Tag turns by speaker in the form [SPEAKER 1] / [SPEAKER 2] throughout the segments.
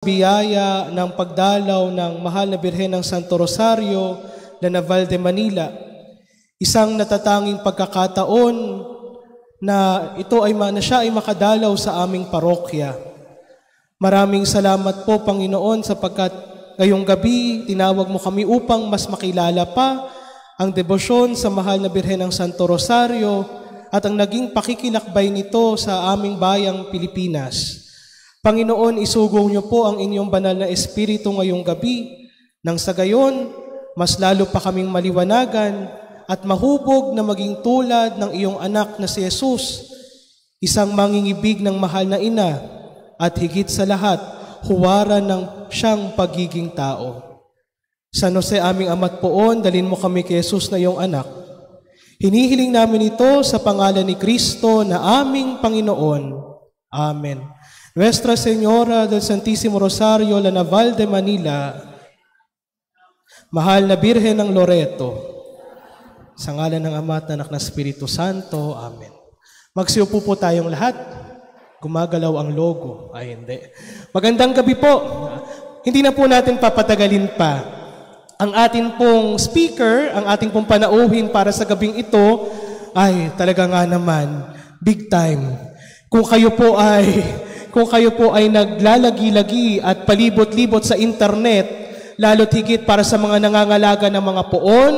[SPEAKER 1] Biyaya ng pagdalaw ng Mahal na Birhen ng Santo Rosario na Naval de Manila. Isang natatanging pagkakataon na siya ay makadalaw sa aming parokya. Maraming salamat po, Panginoon, sapagkat ngayong gabi tinawag mo kami upang mas makilala pa ang debosyon sa Mahal na Birhen ng Santo Rosario at ang naging pakikilakbay nito sa aming bayang Pilipinas. Panginoon, isugong niyo po ang inyong banal na espiritu ngayong gabi, nang sa gayon, mas lalo pa kaming maliwanagan at mahubog na maging tulad ng iyong anak na si Jesus, isang mangingibig ng mahal na ina at higit sa lahat, huwaran ng siyang pagiging tao. San Jose, aming Ama't Poon, dalin mo kami kay Jesus na iyong anak. Hinihiling namin ito sa pangalan ni Kristo na aming Panginoon. Amen. Nuestra Señora del Santísimo Rosario, la Naval de Manila, Mahal na Birhen ng Loreto, sa ngalan ng Ama at Anak na Espiritu Santo. Amen. Magsiupo po tayong lahat. Gumagalaw ang logo. Ay, hindi. Magandang gabi po. Hindi na po natin papatagalin pa. Ang atin pong speaker, ang ating pong panauhin para sa gabing ito, ay talaga nga naman, big time. Kung kayo po ay naglalagi-lagi at palibot-libot sa internet, lalo't higit para sa mga nangangalaga ng mga poon,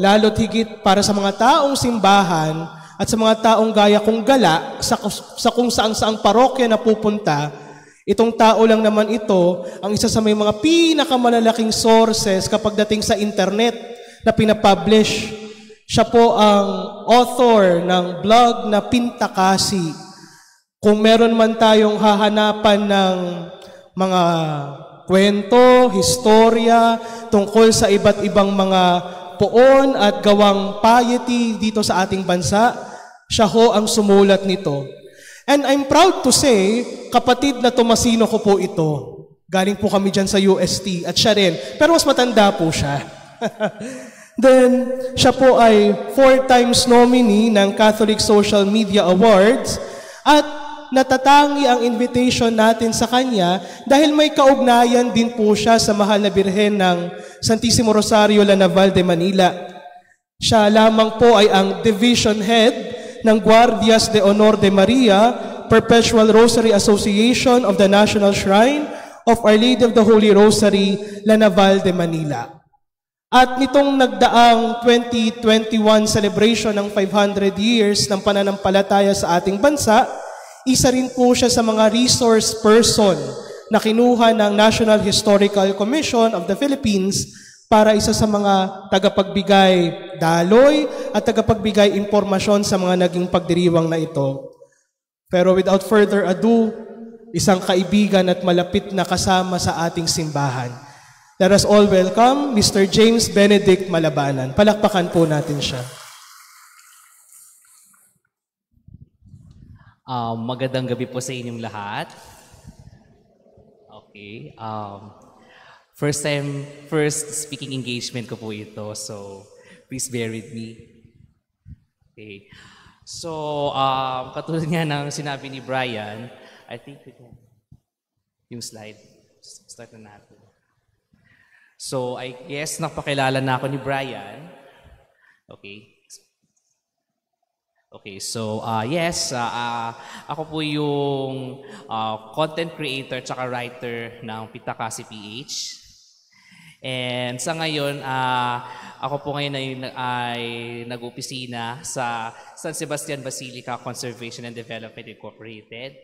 [SPEAKER 1] lalo't higit para sa mga taong simbahan at sa mga taong gaya kong gala sa kung saan-saang parokya na pupunta, itong tao lang naman ito ang isa sa may mga pinakamalalaking sources kapag dating sa internet na pinapublish. Siya po ang author ng blog na Pintakasi. Kung meron man tayong hahanapan ng mga kwento, historya tungkol sa iba't ibang mga poon at gawang piety dito sa ating bansa, siya ho ang sumulat nito. And I'm proud to say, kapatid na Tomasino ko po ito. Galing po kami dyan sa UST at siya rin. Pero mas matanda po siya. Then, siya po ay 4 times nominee ng Catholic Social Media Awards at natatangi ang invitation natin sa kanya dahil may kaugnayan din po siya sa Mahal na Birhen ng Santísimo Rosario, la Naval de Manila. Siya lamang po ay ang Division Head ng Guardias de Honor de Maria, Perpetual Rosary Association of the National Shrine of Our Lady of the Holy Rosary, la Naval de Manila. At nitong nagdaang 2021 celebration ng 500 years ng pananampalataya sa ating bansa, isa rin po siya sa mga resource person na kinuha ng National Historical Commission of the Philippines para isa sa mga tagapagbigay daloy at tagapagbigay impormasyon sa mga naging pagdiriwang na ito. Pero without further ado, isang kaibigan at malapit na kasama sa ating simbahan. Let us all welcome Mr. James Benedict Malabanan. Palakpakan po natin siya.
[SPEAKER 2] Magandang gabi po sa inyong lahat. Okay. First speaking engagement ko po ito, so please bear with me. Okay. So, katulad nga ng sinabi ni Brian, I think we can, yung slide, start na natin. So, I guess napakilala na ako ni Brian. Okay. Okay, so yes, ako po yung content creator tsaka writer ng Pintakasi PH. And sa ngayon, ako po ngayon ay nag-opisina sa San Sebastian Basilica Conservation and Development Incorporated.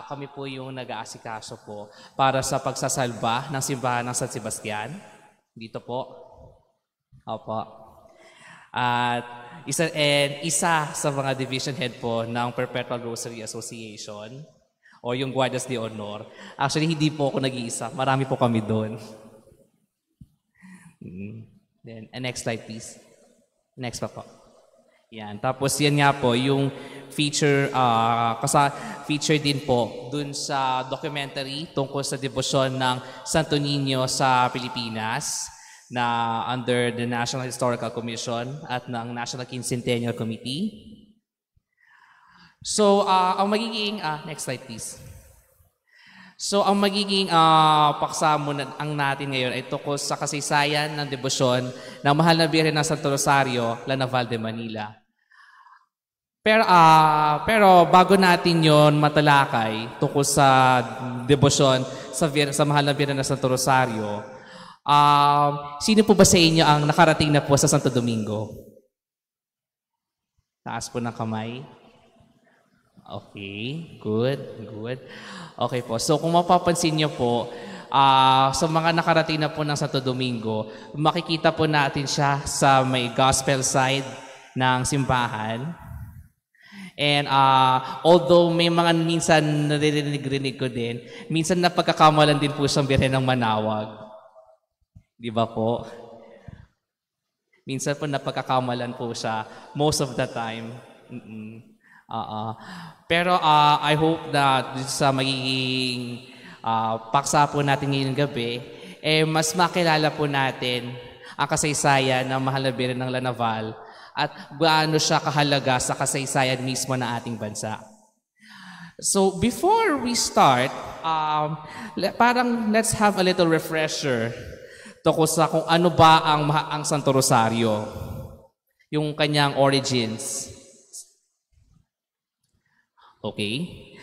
[SPEAKER 2] Kami po yung nag-aasikaso po para sa pagsasalba ng simbahan ng San Sebastian. Dito po. Opo. At isa sa mga division head po ng Perpetual Rosary Association o yung Guardias de Honor. Actually, hindi po ako nag-iisa. Marami po kami doon. Then, next slide, please. Next pa po. Yan. Tapos yan nga po, yung feature din po dun sa documentary tungkol sa debosyon ng Santo Niño sa Pilipinas na under the National Historical Commission at ng National Quincentennial Committee. So, ang magiging, next slide please. So, ang magiging paksa ang natin ngayon ay tungkol sa kasaysayan ng debosyon ng Mahal na Birhen ng Santo Rosario, La Naval de Manila. Pero bago natin yon matalakay tungkol sa debosyon sa Mahal na Birhen ng Santo Rosario, sino po ba sa inyo ang nakarating na po sa Santo Domingo? Taas po ng kamay. Okay, good. Okay po, so kung mapapansin niyo po, sa mga nakarating na po ng Santo Domingo, makikita po natin siya sa may gospel side ng simbahan. And although may mga minsan naririnig ko din, minsan napagkakamalan din po siyang Birhen ng Manawag. Di ba po? Minsan po napagkakamalan po siya most of the time. Pero I hope that sa magiging paksa po natin ngayong gabi, mas makilala po natin ang kasaysayan ng Mahal na Birhen ng La Naval at gaano siya kahalaga sa kasaysayan mismo ng ating bansa. So before we start, let's have a little refresher tungkol sa kung ano ba ang Santo Rosario, yung kanyang origins. Okay.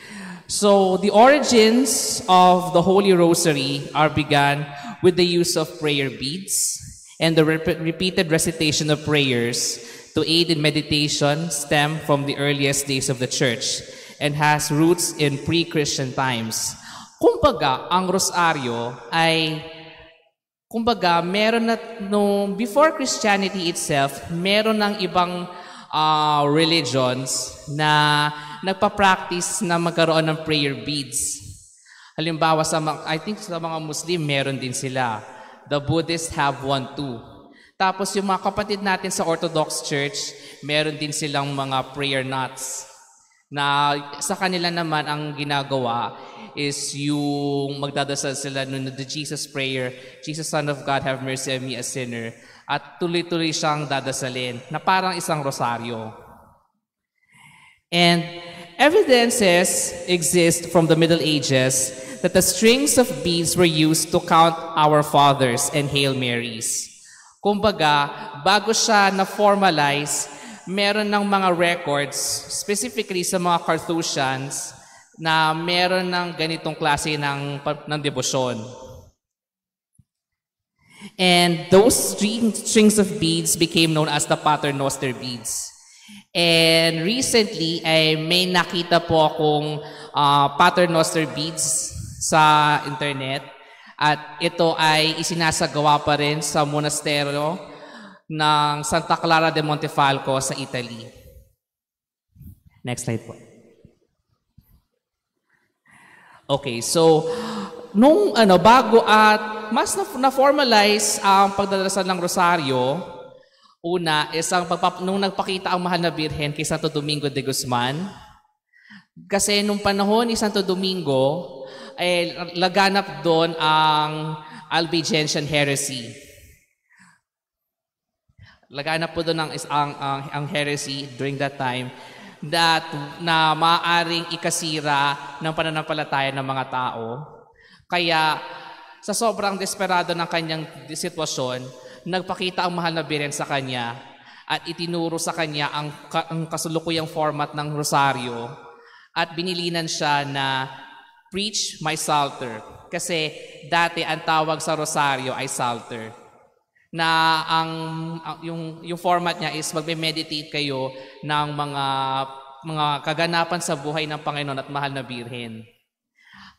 [SPEAKER 2] So the origins of the Holy Rosary are begun with the use of prayer beads and the repeated recitation of prayers to aid in meditation stem from the earliest days of the Church and has roots in pre-Christian times. Kumbaga, ang rosaryo ay meron na before Christianity itself, meron ng ibang religions na nagpa-practice na magkaroon ng prayer beads. Halimbawa, I think sa mga Muslim, meron din sila. The Buddhists have one too. Tapos yung mga kapatid natin sa Orthodox Church, meron din silang mga prayer knots. Na sa kanila naman, ang ginagawa is yung magdadasal sila nun the Jesus prayer, Jesus Son of God, have mercy on me, a sinner. At tuloy-tuloy siyang dadasalin na parang isang rosaryo. And evidences exist from the Middle Ages that the strings of beads were used to count Our Fathers and Hail Marys. Kumbaga, bago siya na-formalize, meron ng mga records, specifically sa mga Carthusians, na meron ng ganitong klase ng debosyon. And those strings of beads became known as the Paternoster beads. And recently, may nakita po akong Paternoster beads sa internet. At ito ay isinasagawa pa rin sa monasteryo ng Santa Clara de Montefalco sa Italy. Next slide po. Okay, so bago at mas na-formalize ang pagdadasal ng rosaryo, una is nung nagpakita ang Mahal na Birhen kay Santo Domingo de Guzman. Kasi nung panahon ni Santo Domingo, laganap doon ang Albigensian heresy. Laganap po doon ang heresy during that time na maaaring ikasira ng pananampalataya ng mga tao. Kaya sa sobrang desperado ng kanyang sitwasyon, nagpakita ang Mahal na Birhen sa kanya at itinuro sa kanya ang kasulukuyang format ng rosaryo at binilinan siya na preach my psalter. Kasi dati ang tawag sa rosaryo ay psalter. Na yung format niya is magme-meditate kayo ng mga kaganapan sa buhay ng Panginoon at Mahal na Birhen.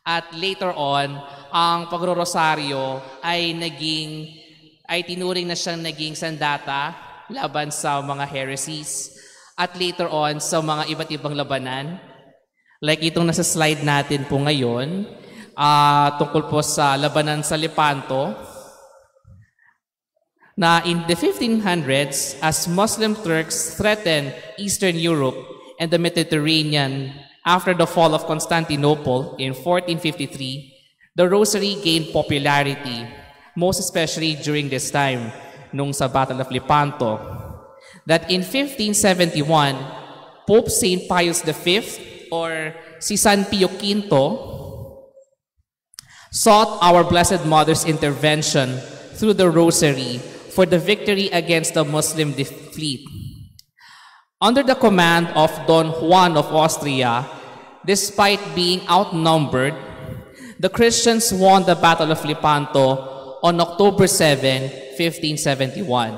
[SPEAKER 2] At later on, ang pagrorosaryo ay tinuring na siyang naging sandata laban sa mga heresies. At later on, sa mga iba't ibang labanan. Like itong nasa slide natin po ngayon, tungkol po sa labanan sa Lepanto, na in the 1500s, as Muslim Turks threatened Eastern Europe and the Mediterranean after the fall of Constantinople in 1453, the Rosary gained popularity, most especially during this time, nung sa Battle of Lepanto. That in 1571, Pope St. Pius V, or si San Pio V, sought our Blessed Mother's intervention through the Rosary for the victory against the Muslim fleet. Under the command of Don Juan of Austria, despite being outnumbered, the Christians won the Battle of Lepanto on October 7, 1571.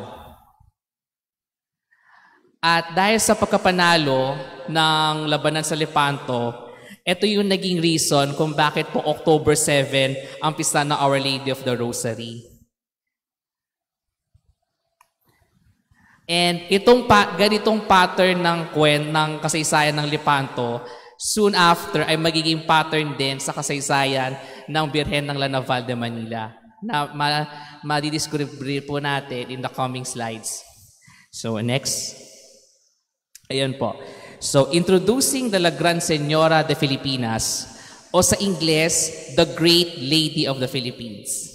[SPEAKER 2] At dahil sa pagkapanalo ng labanan sa Lepanto, ito yung naging reason kung bakit po October 7 ang pista ng Our Lady of the Rosary. And ganitong pattern ng kasaysayan ng Lepanto, soon after ay magiging pattern din sa kasaysayan ng Birhen ng Lanaval de Manila na madidiscover po natin in the coming slides. So next. Ayan po. So introducing the La Gran Señora de Filipinas, o sa Ingles, the Great Lady of the Philippines.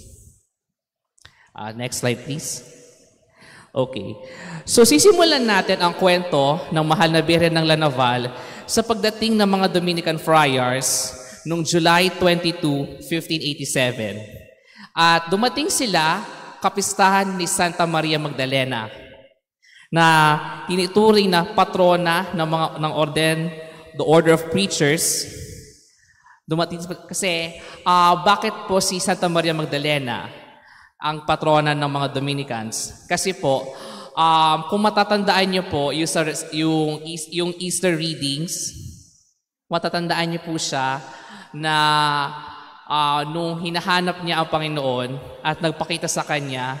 [SPEAKER 2] Next slide please. Okay. So sisimulan natin ang kwento ng mahal na Birhen ng Lanaval sa pagdating ng mga Dominican friars noong July 22, 1587. At dumating sila kapistahan ni Santa Maria Magdalena na tinituring na patrona ng orden, the Order of Preachers. Dumating kasi bakit po si Santa Maria Magdalena ang patrona ng mga Dominicans? Kasi po kung matatandaan niyo po yung Easter readings, matatandaan niyo po siya na nung hinahanap niya ang Panginoon at nagpakita sa kanya,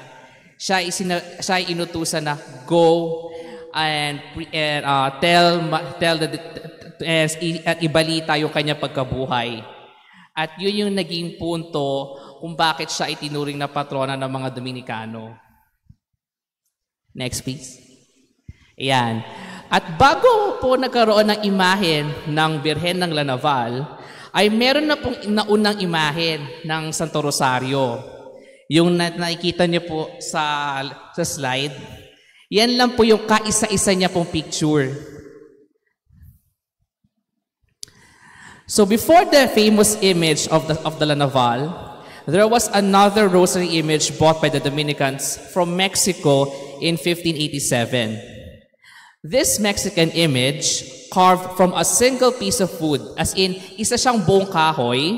[SPEAKER 2] siya ay inutusan na go and at ibalita yung kanya pagkabuhay. At yun yung naging punto kung bakit siya itinuring na patrona ng mga Dominikano. Next please. Ayan. At bago po nagkaroon ng imahen ng Birhen ng Lanaval, ay meron na pong naunang imahen ng Santo Rosario. Yung nakikita niyo po sa slide, yan lang po yung kaisa-isa niya pong picture. So before the famous image of the Lanaval, there was another rosary image bought by the Dominicans from Mexico in 1587. This Mexican image, carved from a single piece of wood, as in isa siyang buong kahoy,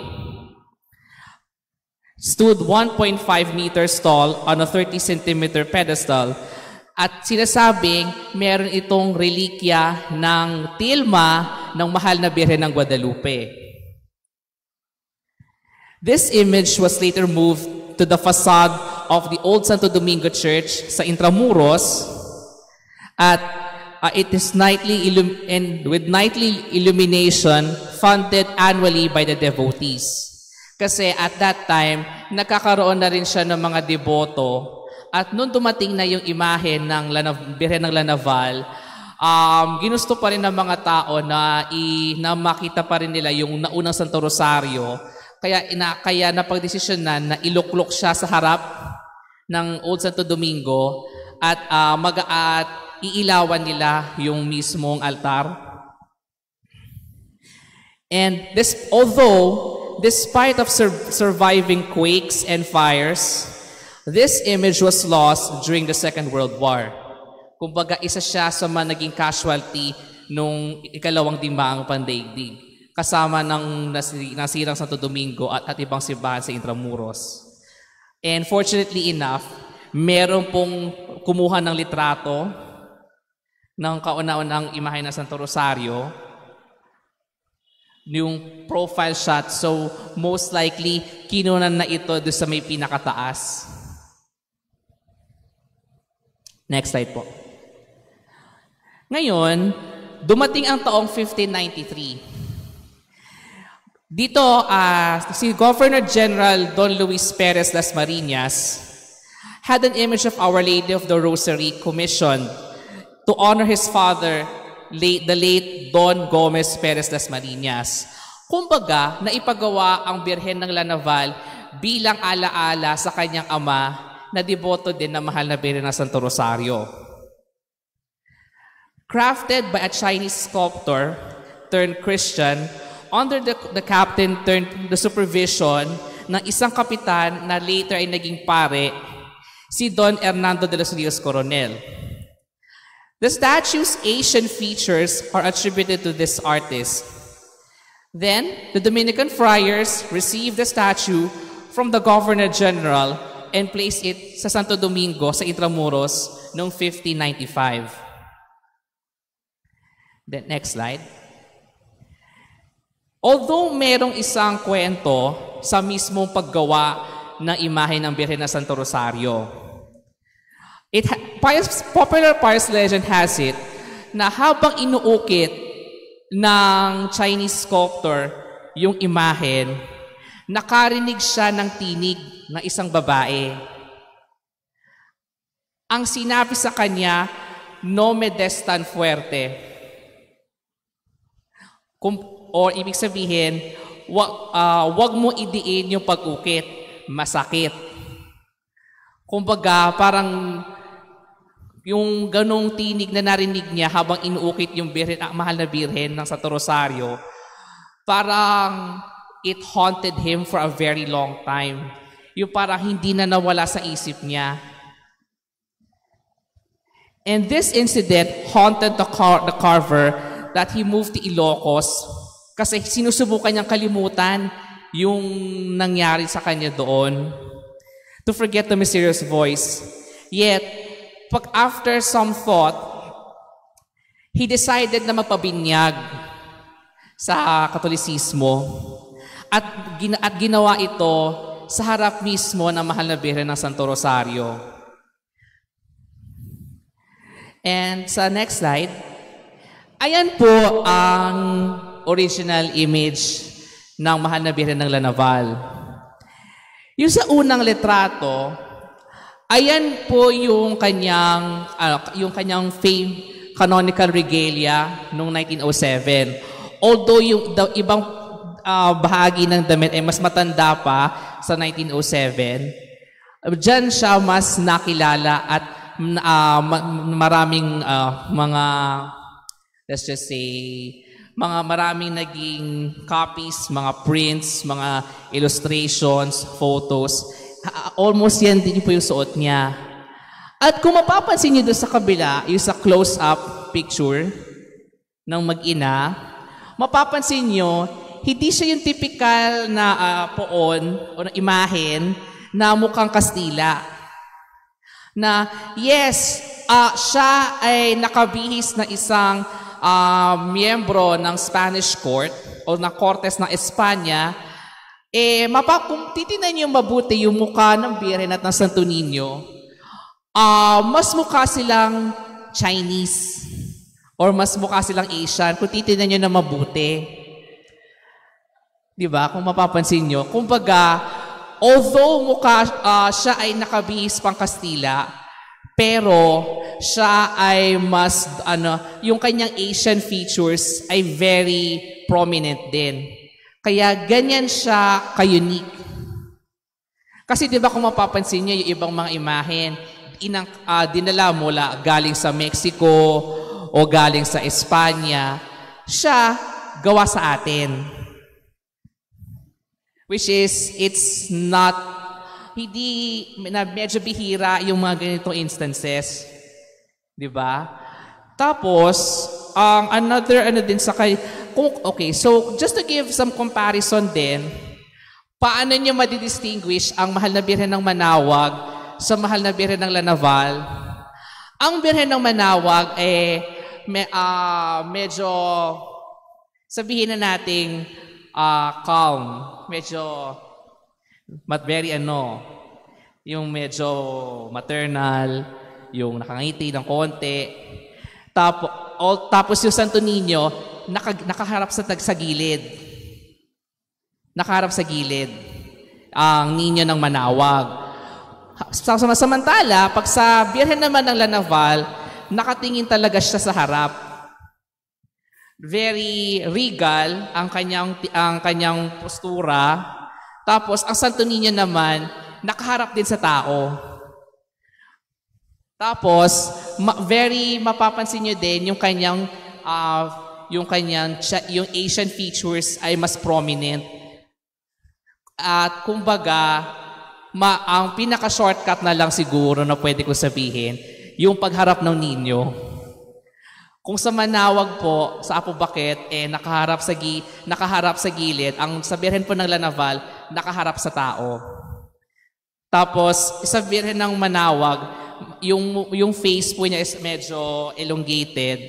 [SPEAKER 2] stood 1.5 meters tall on a 30-centimeter pedestal at sinasabing meron itong relikya ng tilma ng mahal na Birhen ng Guadalupe. This image was later moved to the facade of the Old Santo Domingo Church sa Intramuros at it is with nightly illumination funded annually by the devotees. Kasi at that time, nakakaroon na rin siya ng mga deboto. At nung dumating na yung imahe ng Birhen ng Lanaval, ginusto pa rin ng mga tao na makita pa rin nila yung naunang Santo Rosario. Kaya napagdesisyonan na iluklok siya sa harap ng Old Santo Domingo at iilawan nila yung mismong altar. And despite of surviving quakes and fires, this image was lost during the Second World War. Kumbaga, isa siya sa mga naging casualty nung ikalawang digmaang pandaigdig, kasama ng nasirang Santo Domingo at ibang simbahan sa Intramuros. And fortunately enough, meron pong kumuha ng litrato ng kauna-unang imahe ng Santo Rosario, yung profile shot. So, most likely, kinunan na ito doon sa may pinakataas. Next slide po. Ngayon, dumating ang taong 1593. Dito, si Governor General Don Luis Perez Dasmariñas had an image of Our Lady of the Rosary commissioned to honor his father, the late Don Gomez Perez Dasmariñas. Kumbaga, naipagawa ang Birhen ng Lanaval bilang alaala sa kanyang ama na deboto din na mahal na Birhen ng Santo Rosario. Crafted by a Chinese sculptor turned Christian under the captain turned the supervision ng isang kapitan na later ay naging pare, si Don Hernando de los Rios Coronel. The statue's Asian features are attributed to this artist. Then, the Dominican friars received the statue from the Governor General and placed it sa Santo Domingo sa Intramuros noong 1595. The next slide. Although merong isang kwento sa mismong paggawa ng imahe ng Birhen ng Santo Rosario, popular pious legend has it na habang inuukit ng Chinese sculptor yung imahen, nakarinig siya ng tinig ng isang babae. Ang sinabi sa kanya, "No me des tan fuerte." O ibig sabihin, wag mo idiin yung pag-ukit, masakit. Kumbaga, parang yung ganong tinig na narinig niya habang inuukit yung birhen, mahal na birhen ng Santo Rosario, parang it haunted him for a very long time. Yung parang hindi na nawala sa isip niya. And this incident haunted the carver that he moved to Ilocos kasi sinusubukan niyang kalimutan yung nangyari sa kanya doon, to forget the mysterious voice. Yet, after some thought, he decided na magpabinyag sa Katolisismo at ginawa ito sa harap mismo ng mahal na birhen ng Santo Rosario. And sa next slide, ayan po ang original image ng mahal na birhen ng Lanaval. Yung sa unang litrato, ayan po yung kanyang fame canonical regalia noong 1907. Although yung ibang bahagi ng damit ay mas matanda pa sa 1907, diyan siya mas nakilala at maraming mga, let's just say, maraming naging copies, mga prints, mga illustrations, photos. Almost yan din po yung suot niya. At kung mapapansin niyo doon sa kabila, yung sa close-up picture ng mag-ina, mapapansin niyo, hindi siya yung typical na poon o na imahen na mukhang Kastila. Na yes, siya ay nakabihis na isang miyembro ng Spanish court o ng Cortes ng Espanya. Kung titinan niyo mabuti yung mukha ng Birhen at ng Santo Niño, mas mukha silang Chinese or mas mukha silang Asian kung titinan niyo na mabuti. Diba? Kung mapapansin niyo, kumbaga, although mukha siya ay nakabihis pang Kastila, pero siya ay mas, yung kanyang Asian features ay very prominent din. Kaya ganyan siya ka-unique. Kasi di ba kung mapapansin niyo yung ibang mga imahen, dinala mula galing sa Mexico o galing sa Espanya, siya gawa sa atin. Which is, it's not, medyo bihira yung mga ganitong instances. Diba? Tapos, din sa okay, so just to give some comparison din, paano niyo madidistinguish ang mahal na birhen ng Manawag sa mahal na birhen ng Lanaval? Ang birhen ng Manawag medyo, sabihin na nating, calm, medyo very yung medyo maternal, yung nakangiti ng konti. Tapos yung Santo Niño, nakaharap sa gilid. Nakaharap sa gilid ang Niño ng Manawag. Samantala, pag sa Birhen naman ng Lanaval, nakatingin talaga siya sa harap. Very regal ang kanyang postura. Tapos ang Santo Niño naman nakaharap din sa tao. Tapos very mapapansin niyo din yung yung Asian features ay mas prominent. At kumbaga, ang pinaka-shortcut na lang siguro na pwede ko sabihin, yung pagharap ng ninyo. Kung sa Manawag po, sa Apo Bakit, nakaharap sa gilid, ang sa Birhen po ng Lanaval, nakaharap sa tao. Tapos, sa Birhen ng Manawag, yung face po niya is medyo elongated.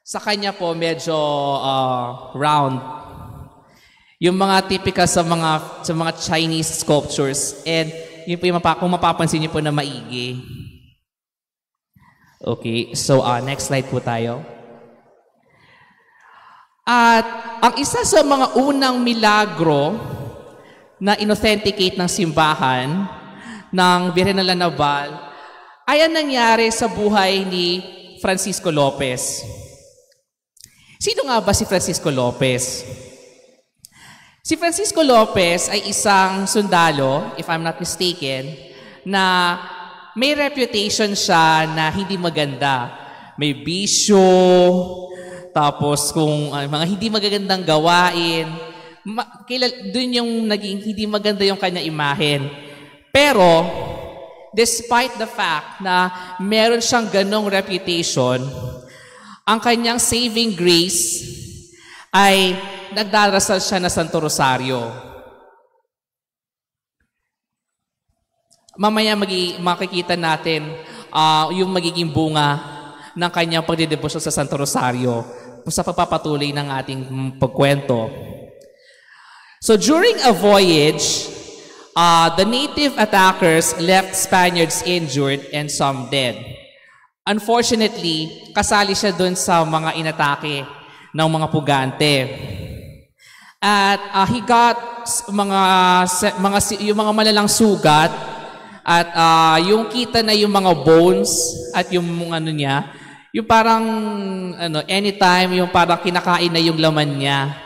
[SPEAKER 2] Sa kanya po, medyo round. Yung mga typical sa mga Chinese sculptures. And yun po yung kung mapapansin niyo po na maigi. Okay, so next slide po tayo. At ang isa sa mga unang milagro na inauthenticate ng simbahan ng Birhen ng Lanaval ay ang nangyari sa buhay ni Francisco Lopez. Sino nga ba si Francisco Lopez? Si Francisco Lopez ay isang sundalo, if I'm not mistaken, na may reputation siya na hindi maganda. May bisyo, tapos kung mga hindi magagandang gawain, doon yung naging hindi maganda yung kanya imahen. Pero, despite the fact na meron siyang ganong reputation, ang kanyang saving grace ay nagdarasal siya na Santo Rosario. Mamaya makikita natin yung magiging bunga ng kanyang pagdedebosyon sa Santo Rosario sa pagpapatuloy ng ating pagkwento. So during a voyage, the native attackers left Spaniards injured and some dead. Unfortunately, kasali siya dun sa mga inatake ng mga pugante. At he got yung mga malalang sugat at yung kita na yung mga bones at yung niya, yung parang anytime yung parang kinakain na yung laman niya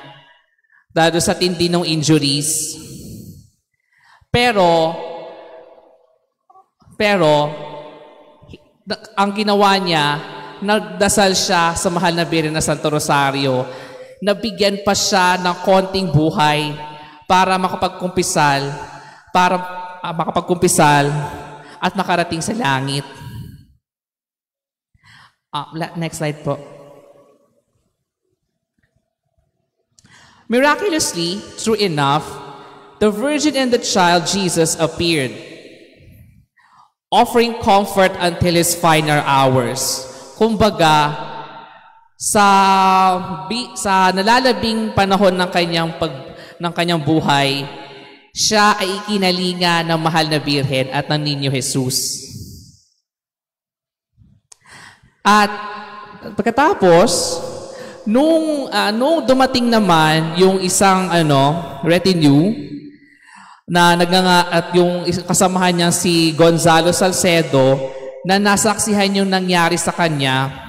[SPEAKER 2] dahil sa tindi ng injuries. Pero ang ginawa niya, nagdasal siya sa mahal na Birhen na Santo Rosario. Nabigyan pa siya ng konting buhay para makapagkumpisal at makarating sa langit. Next slide po. Miraculously, true enough, the Virgin and the child Jesus appeared, offering comfort until his final hours. Kumbaga, sa nalalabing panahon ng kanyang buhay, siya ay ikinalinga ng mahal na Birhen at ng Niño Jesus. At pagkatapos, nung dumating naman yung isang retinue na at yung kasamahan niya si Gonzalo Salcedo na nasaksihan yung nangyari sa kanya,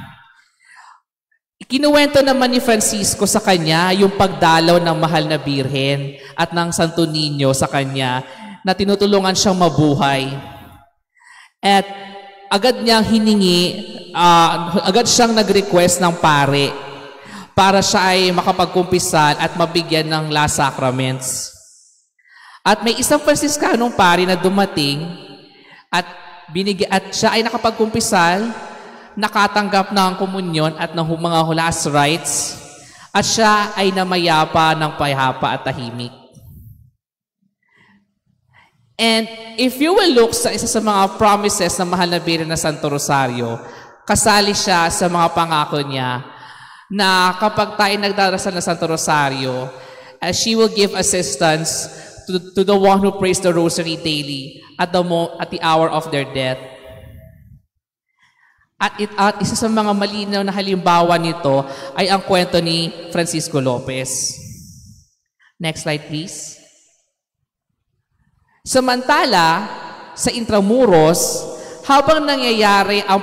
[SPEAKER 2] kinuwento naman ni Francisco sa kanya yung pagdalaw ng mahal na Birhen at ng Santo Niño sa kanya na tinutulungan siyang mabuhay. At agad siyang nag-request ng pare para siya ay makapagkumpisal at mabigyan ng last sacraments. At may isang Franciscanong pare na dumating at siya ay nakapagkumpisal, nakatanggap ng komunyon at ng mga last rites, at siya ay namayapa ng payapa at tahimik. And if you will look sa isa sa mga promises ng mahal na Birhen na Santo Rosario, kasali siya sa mga pangako niya na kapag tayo nagdarasal na Santo Rosario, she will give assistance to the one who prays the rosary daily at the hour of their death. At isa sa mga malinaw na halimbawa nito ay ang kwento ni Francisco Lopez. Next slide, please. Samantala, sa Intramuros, habang nangyayari ang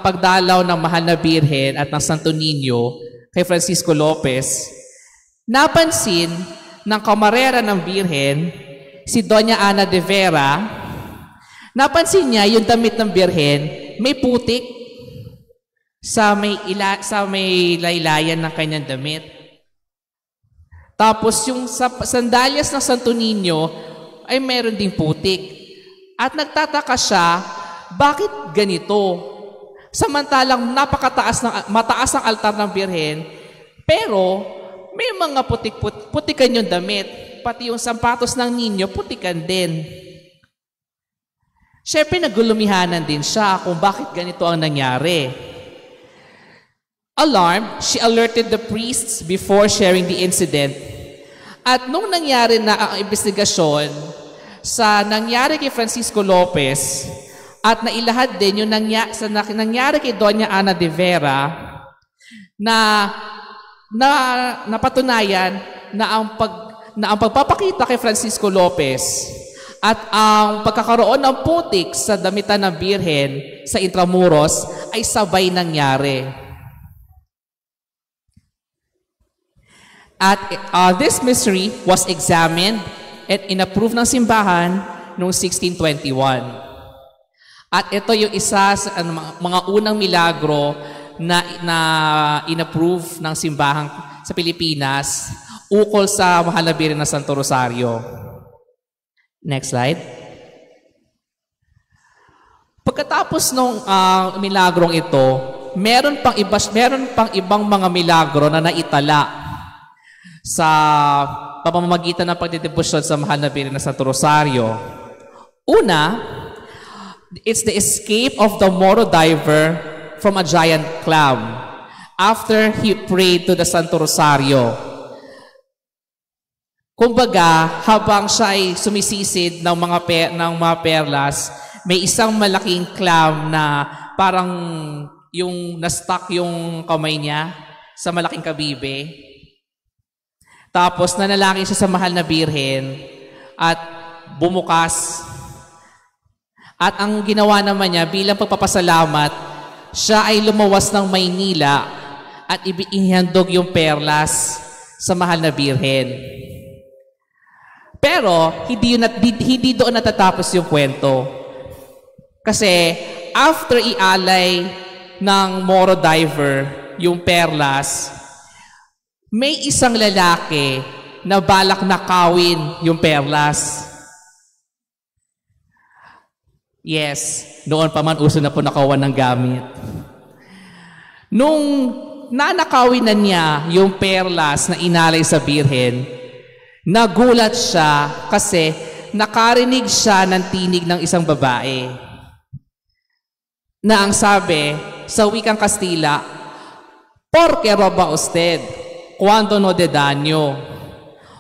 [SPEAKER 2] pagdalaw ng mahal na Birhen at ng Santo Niño kay Francisco Lopez, napansin ng kamarera ng Birhen, si Doña Ana de Vera, napansin niya yung damit ng Birhen may putik sa may laylayan ng kanyang damit. Tapos yung sandalyas ng Santo Niño ay meron ding putik. At nagtataka siya, bakit ganito? Samantalang mataas ang altar ng Birhen, pero may mga putikan yung damit. Pati yung sapatos ng Niño, putikan din. Siyempre, nagulumihanan din siya kung bakit ganito ang nangyari. Alarmed, she alerted the priests before sharing the incident. At nung nangyari na ang investigasyon sa nangyari kay Francisco Lopez at nailahad din yung nangyari kay Doña Ana de Vera na napatunayan na ang pagpapakita kay Francisco Lopez at ang pagkakaroon ng putik sa damitan ng Birhen sa Intramuros ay sabay nangyari. At this mystery was examined at inapproved ng simbahan noong 1621. At ito yung isa sa mga unang milagro na inapprove ng simbahan sa Pilipinas ukol sa Mahal na Birhen ng Santo Rosario. Next slide. Pagkatapos ng milagrong ito, meron pang ibang mga milagro na naitala sa pamamagitan ng pagdedebosyon sa Mahal na Birhen ng Santo Rosario. Una, it's the escape of the Moro diver from a giant clam after he prayed to the Santo Rosario. Kumbaga, habang siya ay sumisisid ng mga perlas, may isang malaking clam na parang yung na-stuck yung kamay niya sa malaking kabibe. Tapos nanalangin siya sa Mahal na Birhen at bumukas. At ang ginawa naman niya bilang pagpapasalamat, siya ay lumawas ng Maynila at ihandog yung perlas sa Mahal na Birhen. Pero hindi doon natatapos yung kwento. Kasi after ialay ng Moro diver yung perlas, may isang lalaki na balak nakawin yung perlas. Yes, noon pa man uso na po nakawan ng gamit. Nung nanakawin na niya yung perlas na inalay sa Birhen, nagulat siya kasi nakarinig siya ng tinig ng isang babae na ang sabi sa wikang Kastila, "Por qué roba usted cuando no de daño?"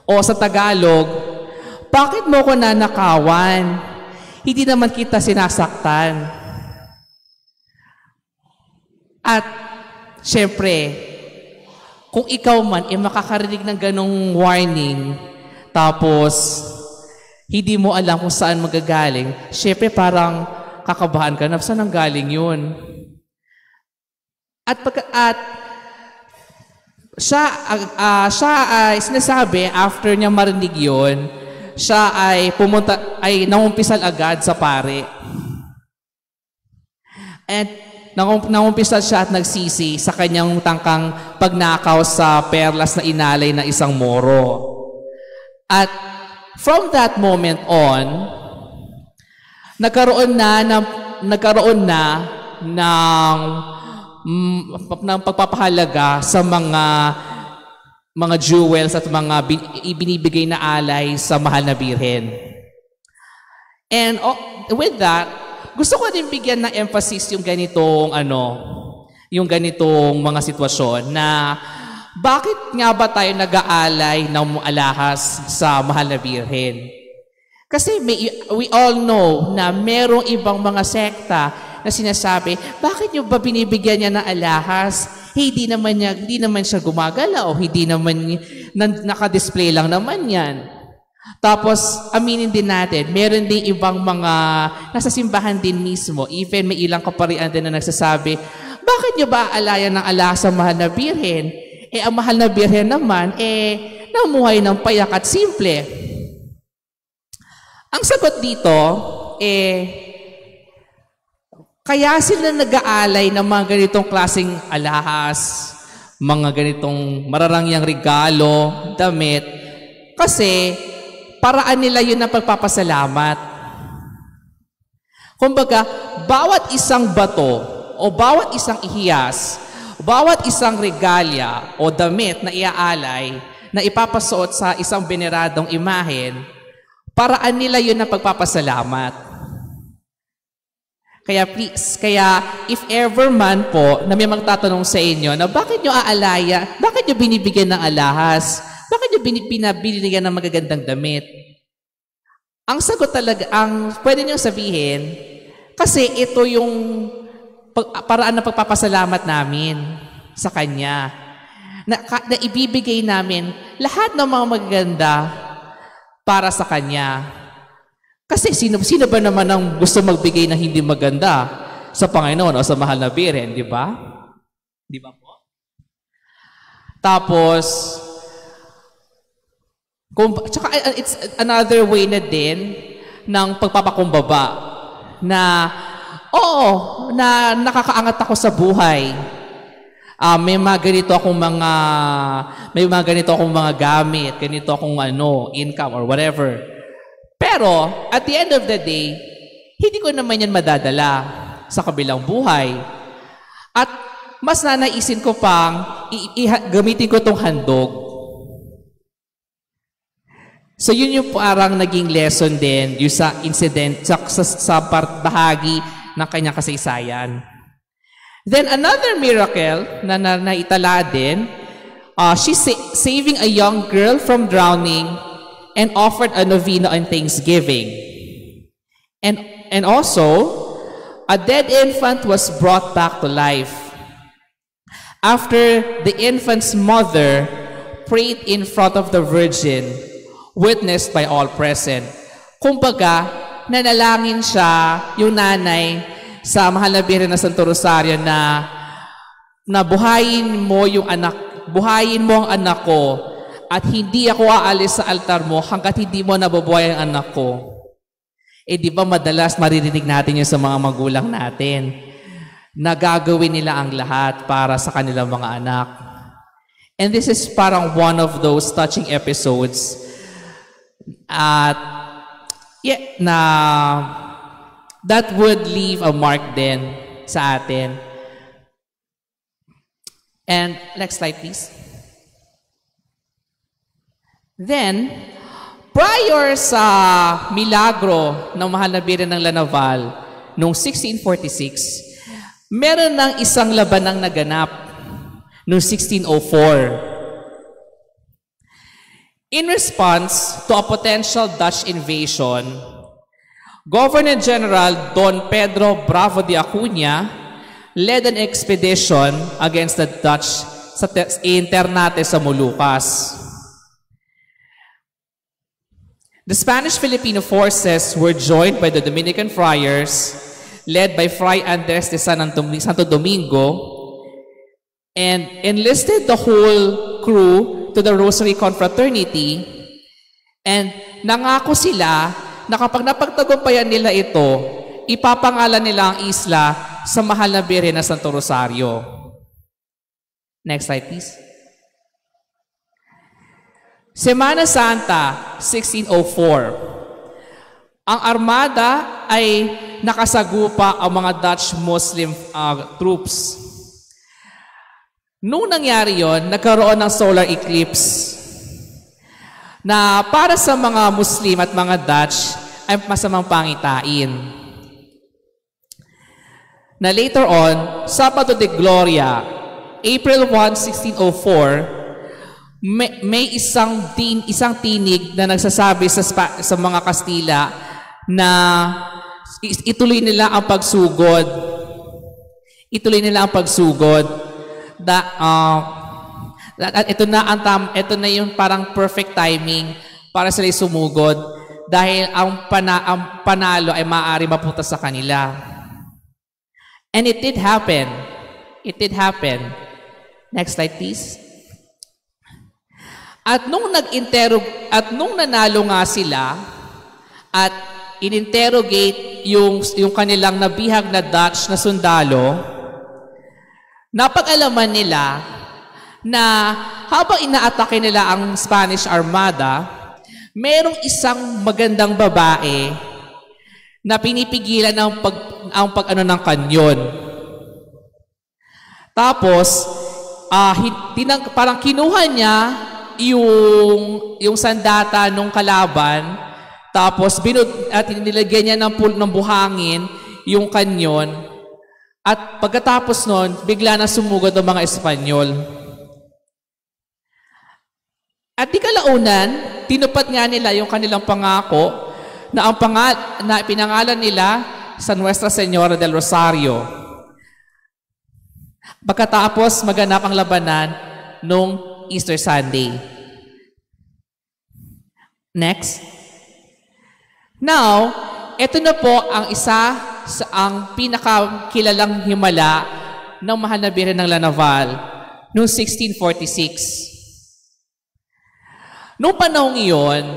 [SPEAKER 2] O sa Tagalog, "Bakit mo ko nanakawan? Hindi naman kita sinasaktan." At syempre, kung ikaw man makakarinig ng ganong warning, tapos hindi mo alam kung saan magagaling, syempre parang kakabahan ka na, saan ang galing yun? At siya ay sinasabi, after niya marinig yun, siya ay nangumpisal agad sa pare. At nangumpisal siya at nagsisi sa kanyang tangkang pagnakaw sa perlas na inalay na isang Moro. At from that moment on, nagkaroon na ng pagpapahalaga sa mga jewels at mga ibinibigay na alay sa Mahal na Birhen. And with that, gusto ko din bigyan ng emphasis yung ganitong mga sitwasyon na bakit nga ba tayo nag-aalay ng alahas sa Mahal na Birhen? Kasi we all know na merong ibang mga sekta na sinasabi, bakit nyo ba binibigyan niya ng alahas? Hindi naman siya gumagalaw, hindi naman naka-display lang naman yan. Tapos, aminin din natin, meron din ibang mga nasa simbahan din mismo, even may ilang kaparian din na nagsasabi, bakit nyo ba alayan ng alahas sa Mahal na Birhen? Ang Mahal na Birhen naman, namuhay ng payak at simple. Ang sagot dito, kaya sila nag-aalay ng mga ganitong klaseng alahas, mga ganitong mararangyang regalo, damit, kasi paraan nila yun ng pagpapasalamat. Kumbaga, bawat isang bato o bawat isang ihiyas, bawat isang regalya o damit na iaalay na ipapasuot sa isang veneradong imahen, paraan nila yun ng pagpapasalamat. Kaya please, if ever man po na may magtatanong sa inyo na bakit nyo aalaya, bakit nyo binibigyan ng alahas, bakit nyo binibigyan ng magagandang damit, ang sagot talaga, ang pwede nyo sabihin, kasi ito yung paraan ng pagpapasalamat namin sa Kanya. Na ibibigay namin lahat ng mga magaganda para sa Kanya. Kasi sino ba naman ang gusto magbigay ng hindi maganda sa Panginoon o sa mahal na Birhen, di ba? Di ba po? Tapos, tsaka it's another way na din ng pagpapakumbaba na, oo, na nakakaangat ako sa buhay. May mga ganito akong mga gamit, ganito akong income or whatever. Pero, at the end of the day, hindi ko naman yan madadala sa kabilang buhay. At mas nanaisin ko pang gamitin ko itong handog. So, yun yung parang naging lesson din yung sa incident, sa bahagi ng kanyang kasaysayan. Then, another miracle na naitala din, she's saving a young girl from drowning and offered a novena on Thanksgiving. And also, a dead infant was brought back to life after the infant's mother prayed in front of the Virgin, witnessed by all present. Kumbaga, nanalangin siya, yung nanay, sa mahal na Birhen na Santo Rosario na buhayin mo ang anak ko, at hindi ako aalis sa altar mo hanggat hindi mo nabubuhay ang anak ko. Di ba madalas maririnig natin yun sa mga magulang natin na gagawin nila ang lahat para sa kanilang mga anak. And this is parang one of those touching episodes na that would leave a mark din sa atin. And next slide, please. Then, prior sa milagro ng mahal na Birhen ng Lanaval noong 1646, meron ng isang labanang naganap noong 1604. In response to a potential Dutch invasion, Governor General Don Pedro Bravo de Acuña led an expedition against the Dutch in Ternate sa Molucas. The Spanish-Filipino forces were joined by the Dominican friars, led by Fray Andres de Santo Domingo, and enlisted the whole crew to the Rosary Confraternity, and nangako sila na kapag napagtagumpayan nila ito, ipapangalan nila ang isla sa mahal na Birhen na Santo Rosario. Next slide, please. Semana Santa, 1604. Ang armada ay nakasagupa ang mga Dutch Muslim troops. Noong nangyari yon, nagkaroon ng solar eclipse na para sa mga Muslim at mga Dutch ay masamang pangitain. Na later on, Sabado de Gloria, April 1, 1604, may isang tinig na nagsasabi sa mga Kastila na ituloy nila ang pagsugod. Ituloy nila ang pagsugod. Ito na yung parang perfect timing para sila sumugod dahil ang panalo ay maaari mapunta sa kanila. And it did happen. It did happen. Next slide, please. At nung nanalo nga sila at in-interrogate yung kanilang nabihag na Dutch na sundalo, napag-alaman nila na habang inaatake nila ang Spanish Armada, merong isang magandang babae na pinipigilan ang pag-ano ng kanyon. Tapos, parang kinuha niya yung sandata ng kalaban, tapos nilagyan niya ng buhangin yung kanyon, at pagkatapos nun, bigla na sumugod ang mga Espanyol. At di kalaunan, tinupad nga nila yung kanilang pangako na pinangalan nila sa Nuestra Señora del Rosario. Pagkatapos, maganap ang labanan nung Easter Sunday. Next. Now, ito na po ang ang pinakakilalang himala ng mahal na Birhen ng Lanaval noong 1646. Noong panahong iyon,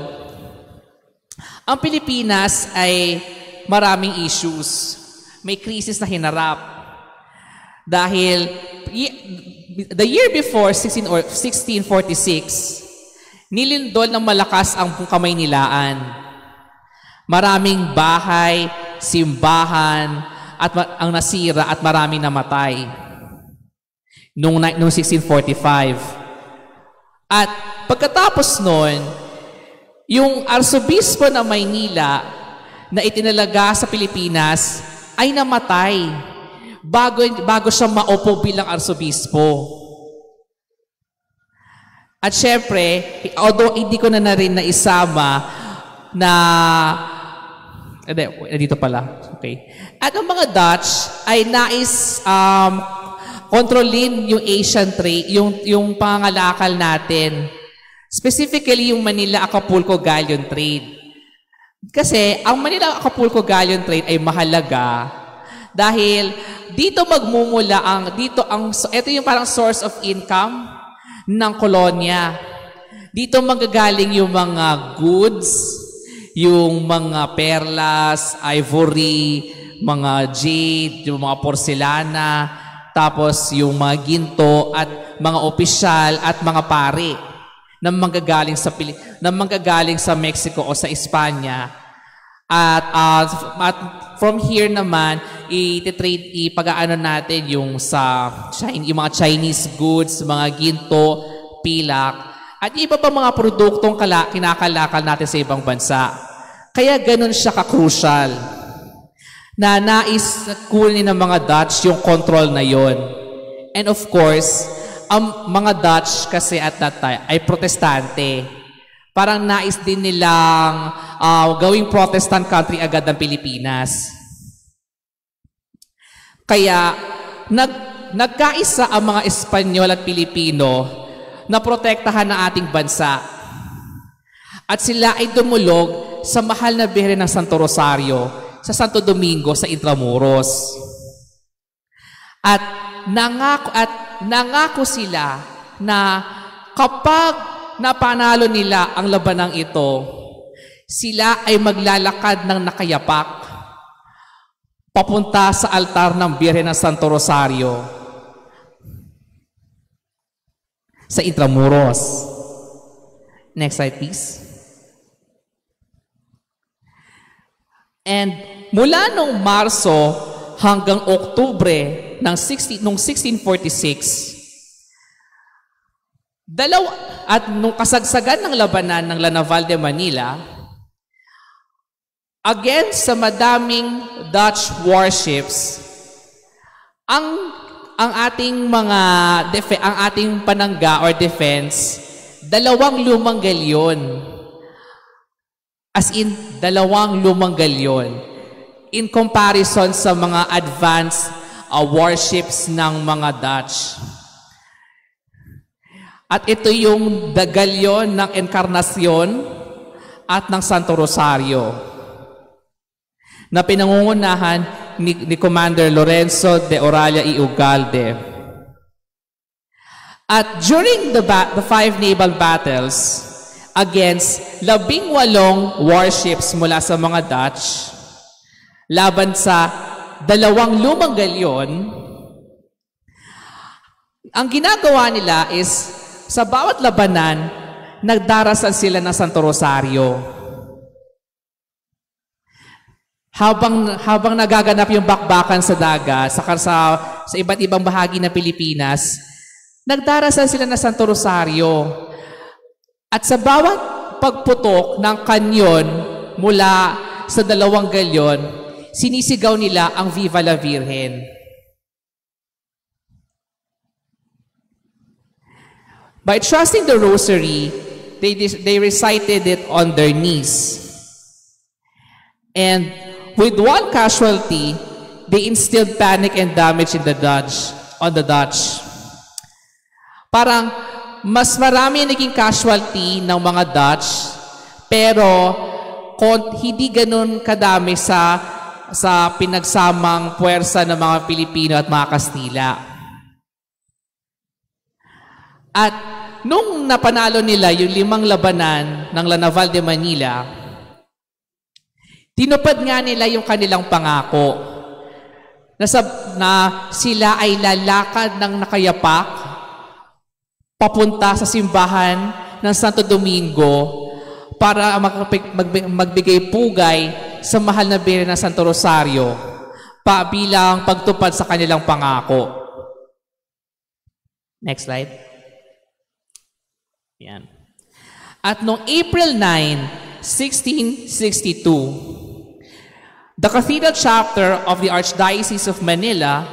[SPEAKER 2] ang Pilipinas ay maraming issues. May krisis na hinarap. Dahil the year before, 1646, nilindol ng malakas ang Kamaynilaan. Maraming bahay, simbahan, at ang nasira at maraming namatay. Noong 1645. At pagkatapos nun, yung arsobispo ng Maynila na itinalaga sa Pilipinas ay namatay bago siya maupo bilang arsobispo. At syempre, although hindi ko na rin naisama na dito pala. Okay. At ang mga Dutch ay nais kontrolin yung Asian trade, yung pangangalakal natin. Specifically, yung Manila-Acapulco Galleon trade. Kasi, ang Manila-Acapulco Galleon trade ay mahalaga dahil dito magmumula ito yung parang source of income ng kolonya. Dito manggagaling yung mga goods, yung mga perlas, ivory, mga jade, yung mga porcelana, tapos yung mga ginto at mga opisyal at mga pari na manggagaling sa Mexico o sa Espanya. At from here naman, ipag-aano natin yung mga Chinese goods, mga ginto, pilak, at iba pa mga produktong kinakalakal natin sa ibang bansa. Kaya ganun siya ka-crucial na nais kunin ng mga Dutch yung control na yon. And of course, ang mga Dutch kasi at that time ay protestante. Parang nais din nilang gawing Protestant country agad ng Pilipinas. Kaya nagkaisa ang mga Espanyol at Pilipino na protektahan ng ating bansa. At sila ay dumulog sa mahal na Birhen ng Santo Rosario sa Santo Domingo sa Intramuros. At nangako sila na kapag napanalo nila ang labanang ito, sila ay maglalakad ng nakayapak papunta sa altar ng Birhen ng Santo Rosario sa Intramuros. Next slide, please. And mula nung Marso hanggang Oktubre nung 1646, at nung kasagsagan ng labanan ng Lanaval de Manila, against sa madaming Dutch warships, ang ating panangga or defense, 2 lumang galyon. As in, 2 lumang galyon. In comparison sa mga advanced warships ng mga Dutch. At ito yung galyon ng Encarnacion at ng Santo Rosario na pinangungunahan ni Commander Lorenzo de Oralia y Ugalde. At during the 5 naval battles against 18 warships mula sa mga Dutch, laban sa 2 lumang galyon, Ang ginagawa nila is, sa bawat labanan, nagdarasal sila ng Santo Rosario. Habang nagaganap yung bakbakan sa dagat, sa iba't ibang bahagi ng Pilipinas, nagdarasal sila ng Santo Rosario. At sa bawat pagputok ng kanyon mula sa 2 galyon, sinisigaw nila ang Viva la Virgen. By trusting the rosary, they recited it on their knees. And with one casualty, they instilled panic and damage on the Dutch. Parang mas marami naging casualty ng mga Dutch, pero hindi ganun kadami sa pinagsamang puwersa ng mga Pilipino at mga Kastila. At nung napanalo nila yung 5 labanan ng La Naval de Manila, tinupad nga nila yung kanilang pangako na sila ay lalakad ng nakayapak papunta sa simbahan ng Santo Domingo para magbigay pugay sa mahal na Birhen ng Santo Rosario bilang pagtupad sa kanilang pangako. Next slide. Yan. At noong April 9, 1662, the Cathedral Chapter of the Archdiocese of Manila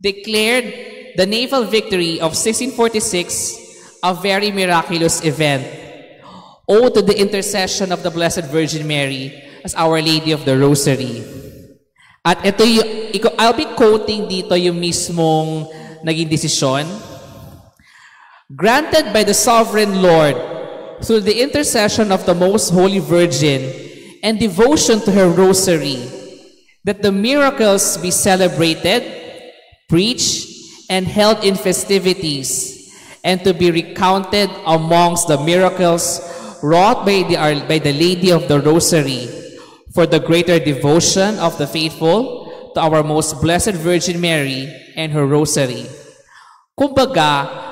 [SPEAKER 2] declared the naval victory of 1646 a very miraculous event, owed to the intercession of the Blessed Virgin Mary as Our Lady of the Rosary. At ito I'll be quoting dito yung mismong naging desisyon. Granted by the Sovereign Lord through the intercession of the Most Holy Virgin and devotion to her rosary, that the miracles be celebrated, preached, and held in festivities, and to be recounted amongst the miracles wrought by the Lady of the Rosary, for the greater devotion of the faithful to our Most Blessed Virgin Mary and her Rosary. Kumbaga,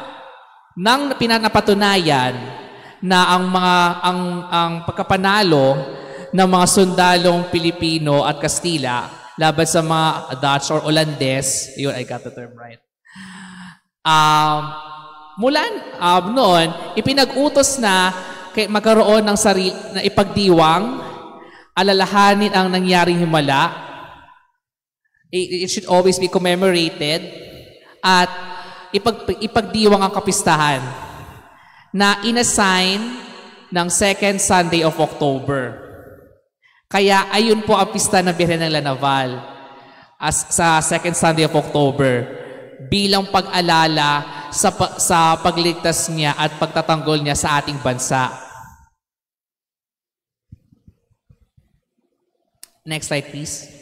[SPEAKER 2] nang pinanapatunayan na ang pagkapanalo ng mga sundalong Pilipino at Kastila laban sa mga Dutch or Olandes, yun, I got the term right. Mula noon, ipinag-utos na magkaroon ng na ipagdiwang, alalahanin ang nangyaring himala. It should always be commemorated at ipagdiwang ang kapistahan na inassign ng 2nd Sunday of October. Kaya ayun po ang pista ng Birhen ng La Naval sa 2nd Sunday of October bilang pag-alala sa pagligtas niya at pagtatanggol niya sa ating bansa. Next slide, please.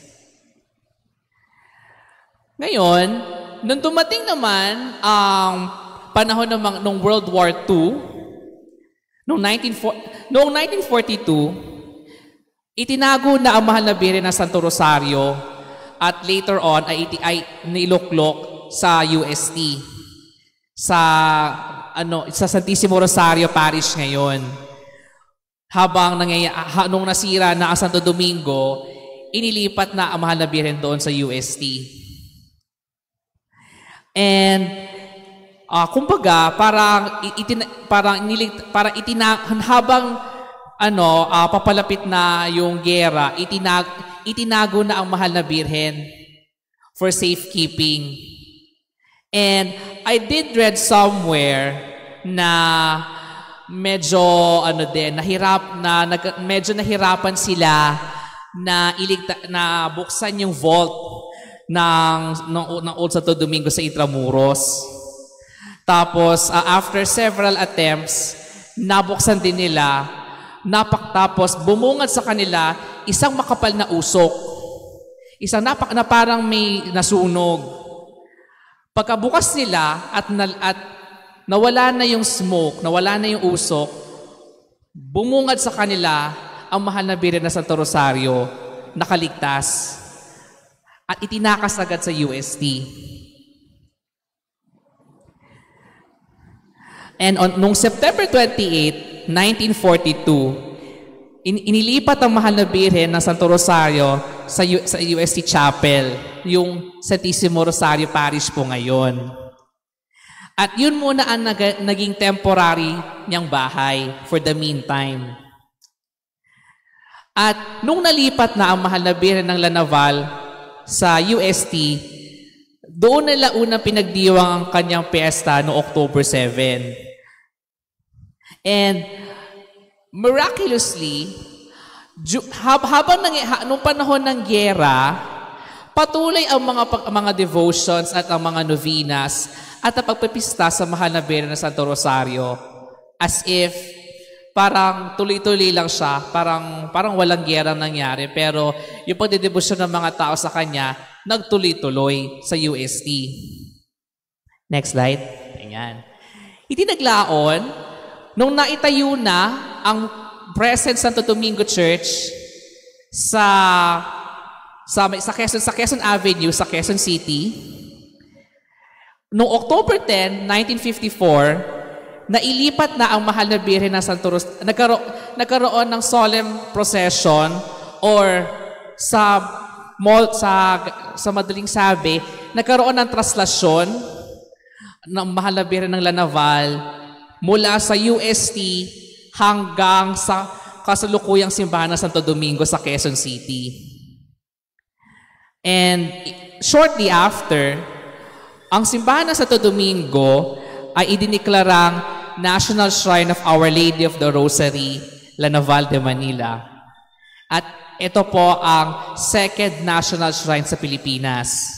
[SPEAKER 2] Ngayon, nung dumating naman ang panahon ng World War II, noong 1942, itinago na ang mahal na Birhen ng Santo Rosario at later on ay niluklok sa UST, sa Santissimo Rosario Parish ngayon. Nung nasira na ang Santo Domingo, inilipat na ang mahal na Birhen doon sa UST. And kumbaga habang papalapit na yung gera, itinago na ang mahal na Birhen for safekeeping. And I did read somewhere na medyo nahirapan sila na buksan yung vault ng Old Santo Domingo sa Intramuros. Tapos, after several attempts, nabuksan din nila, tapos bumungad sa kanila isang makapal na usok. Isang na parang may nasunog. Pagkabukas nila at nawala na yung smoke, nawala na yung usok, bumungad sa kanila ang mahal na Birhen na Santo Rosario, nakaligtas. At itinakas agad sa UST. And noong September 28, 1942, inilipat ang Mahal na Birhen ng Santo Rosario sa UST Chapel, yung Santissimo Rosario Parish po ngayon. At yun muna ang naging temporary niyang bahay for the meantime. At nung nalipat na ang Mahal na Birhen ng Lanaval sa UST, doon nila unang pinagdiwang ang kanyang piyesta noong October 7. And miraculously, nung panahon ng gyera, patuloy ang mga devotions at ang mga novenas at ang pagpipista sa Mahal na Birhen ng Santo Rosario as if parang tuloy-tuloy lang siya, parang walang gyera nangyari, pero yung pagdedebosyon ng mga tao sa kanya, nagtuloy-tuloy sa UST. Next slide. Ayan. Itinaglaon, nung naitayo na ang present Santo Domingo Church sa Quezon Avenue, sa Quezon City, noong October 10, 1954, nailipat na ang Mahal na Birhen ng Santo Rosario. Nagkaroon ng solemn procession or sa madaling sabi, nagkaroon ng traslasyon ng Mahal na Birhen ng Lanaval mula sa UST hanggang sa kasalukuyang simbahan ng Santo Domingo sa Quezon City. And shortly after, ang simbahan ng Santo Domingo ay idiniklarang National Shrine of Our Lady of the Rosary, Lanaval de Manila. At ito po ang second national shrine sa Pilipinas.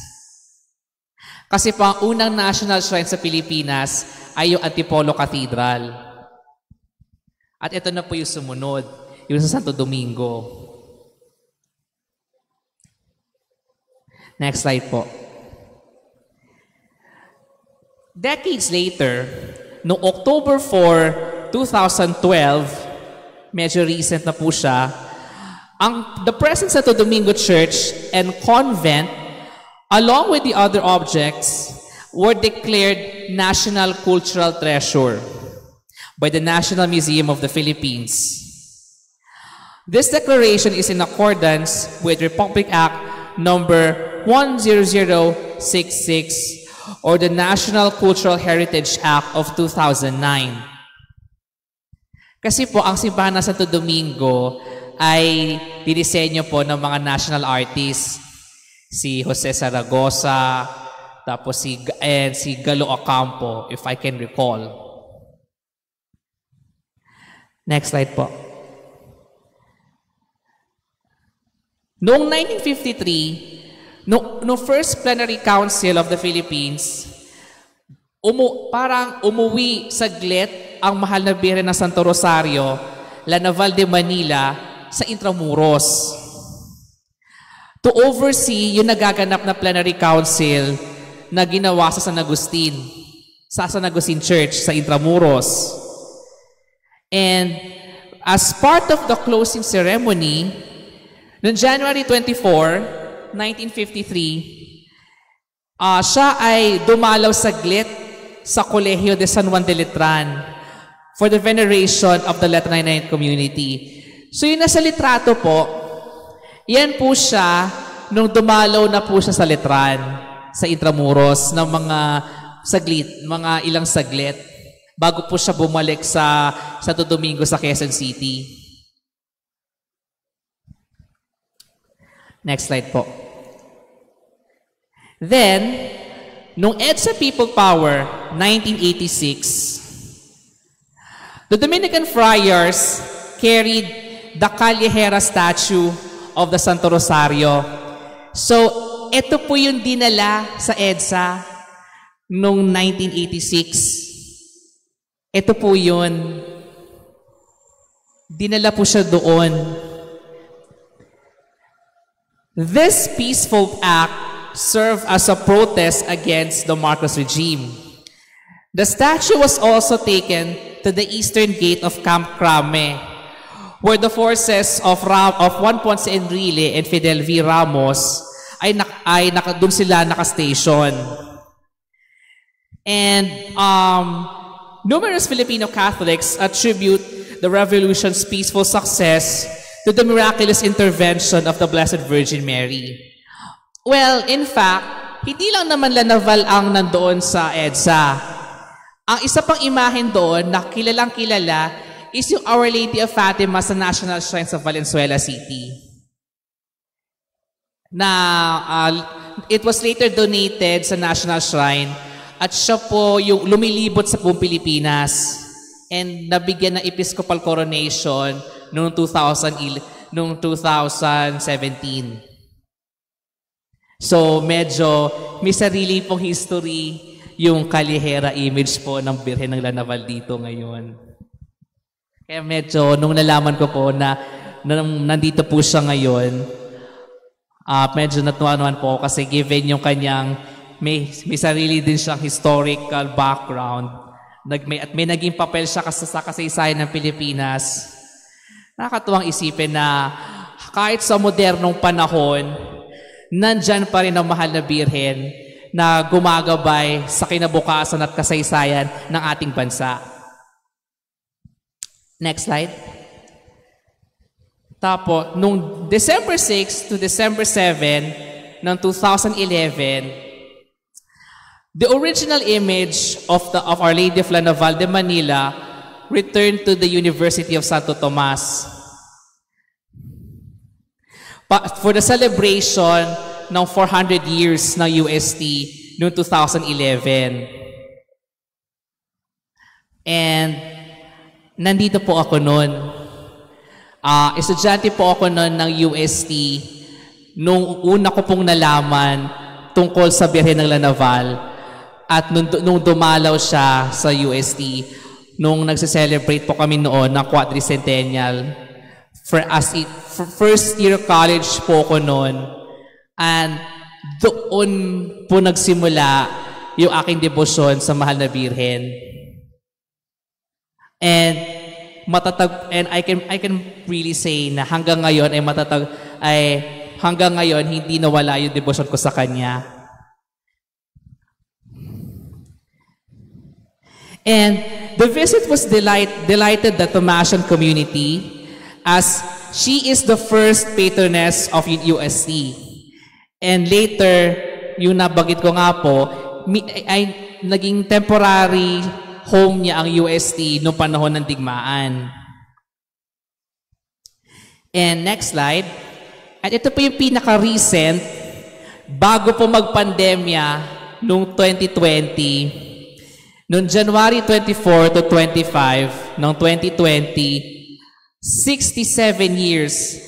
[SPEAKER 2] Kasi po ang unang national shrine sa Pilipinas ay yung Antipolo Cathedral. At ito na po yung sumunod, yung sa Santo Domingo. Next slide po. Decades later, noong October 4, 2012, medyo recent na po siya, the present Santo Domingo Church and Convent, along with the other objects, were declared National Cultural Treasure by the National Museum of the Philippines. This declaration is in accordance with Republic Act number 10066 or the National Cultural Heritage Act of 2009. Kasi po ang simbahan ng Santo Domingo ay dinisenyo po ng mga national artists. Si Jose Zaragoza, tapos si Galo Ocampo, if I can recall. Next slide po. Noong 1953, no First Plenary Council of the Philippines, parang umuwi saglit ang Mahal na Birhen ng Santo Rosario, Lanaval de Manila, sa Intramuros to oversee yung nagaganap na plenary council na ginawa sa San Agustin Church sa Intramuros. And as part of the closing ceremony, noong January 24, 1953, siya ay dumalaw saglit sa Kolehiyo de San Juan de Letran for the veneration of the Letter 99 community. So yung nasa litrato po, yan po siya nung dumalaw na po siya sa Letran, sa Intramuros, ng mga ilang saglit, bago po siya bumalik sa Santo Domingo sa Quezon City. Next slide po. Then, nung EDSA People Power, 1986, the Dominican Friars carried the Callejera statue of the Santo Rosario. So, ito po yung dinala sa EDSA noong 1986. Ito po yun. Dinala po siya doon. This peaceful act served as a protest against the Marcos regime. The statue was also taken to the eastern gate of Camp Crame, where the forces of Juan Ponce Enrile and Fidel V. Ramos doon sila naka-station. And numerous Filipino Catholics attribute the revolution's peaceful success to the miraculous intervention of the Blessed Virgin Mary. Well, in fact, hindi lang naman Lanaval ang nandoon sa EDSA. Ang isa pang imahen doon na kilalang-kilala is yung Our Lady of Fatima sa National Shrine sa Valenzuela City. It was later donated sa National Shrine at siya po yung lumilibot sa buong Pilipinas and nabigyan ng Episcopal coronation noong 2017. So medyo may sarili pong history yung kalihera image po ng Birhen ng Lanaval dito ngayon. Kaya medyo nung nalaman ko po na nandito po siya ngayon, medyo natuwa-nuan po kasi given yung kanyang may sarili din siyang historical background at may naging papel siya sa kasaysayan ng Pilipinas. Nakakatuwang isipin na kahit sa modernong panahon, nandyan pa rin ang mahal na Birhen na gumagabay sa kinabukasan at kasaysayan ng ating bansa. Next slide. Tapos, nung December 6 to December 7 ng 2011, the original image of Our Lady of Lanaval de Manila returned to the University of Santo Tomas for the celebration ng 400 years ng UST noong 2011. And nandito po ako noon. Estudyante po ako noon ng UST nung una ko pong nalaman tungkol sa Birhen ng Lanaval at nung dumalaw siya sa UST nung nagse-celebrate po kami noon ng quadricentennial first year college po ko noon. And doon po nagsimula yung aking debosyon sa mahal na Birhen. And I can really say na hanggang ngayon hanggang ngayon hindi nawala yung debosyon ko sa kanya. And the visit was delighted the Tomasian community as she is the first patroness of UST. And later, yung nabagit ko nga po, ay naging temporary home niya ang UST noong panahon ng digmaan. And next slide. At ito po yung pinaka-recent, bago po magpandemya noong 2020, noong January 24 to 25 ng 2020, 67 years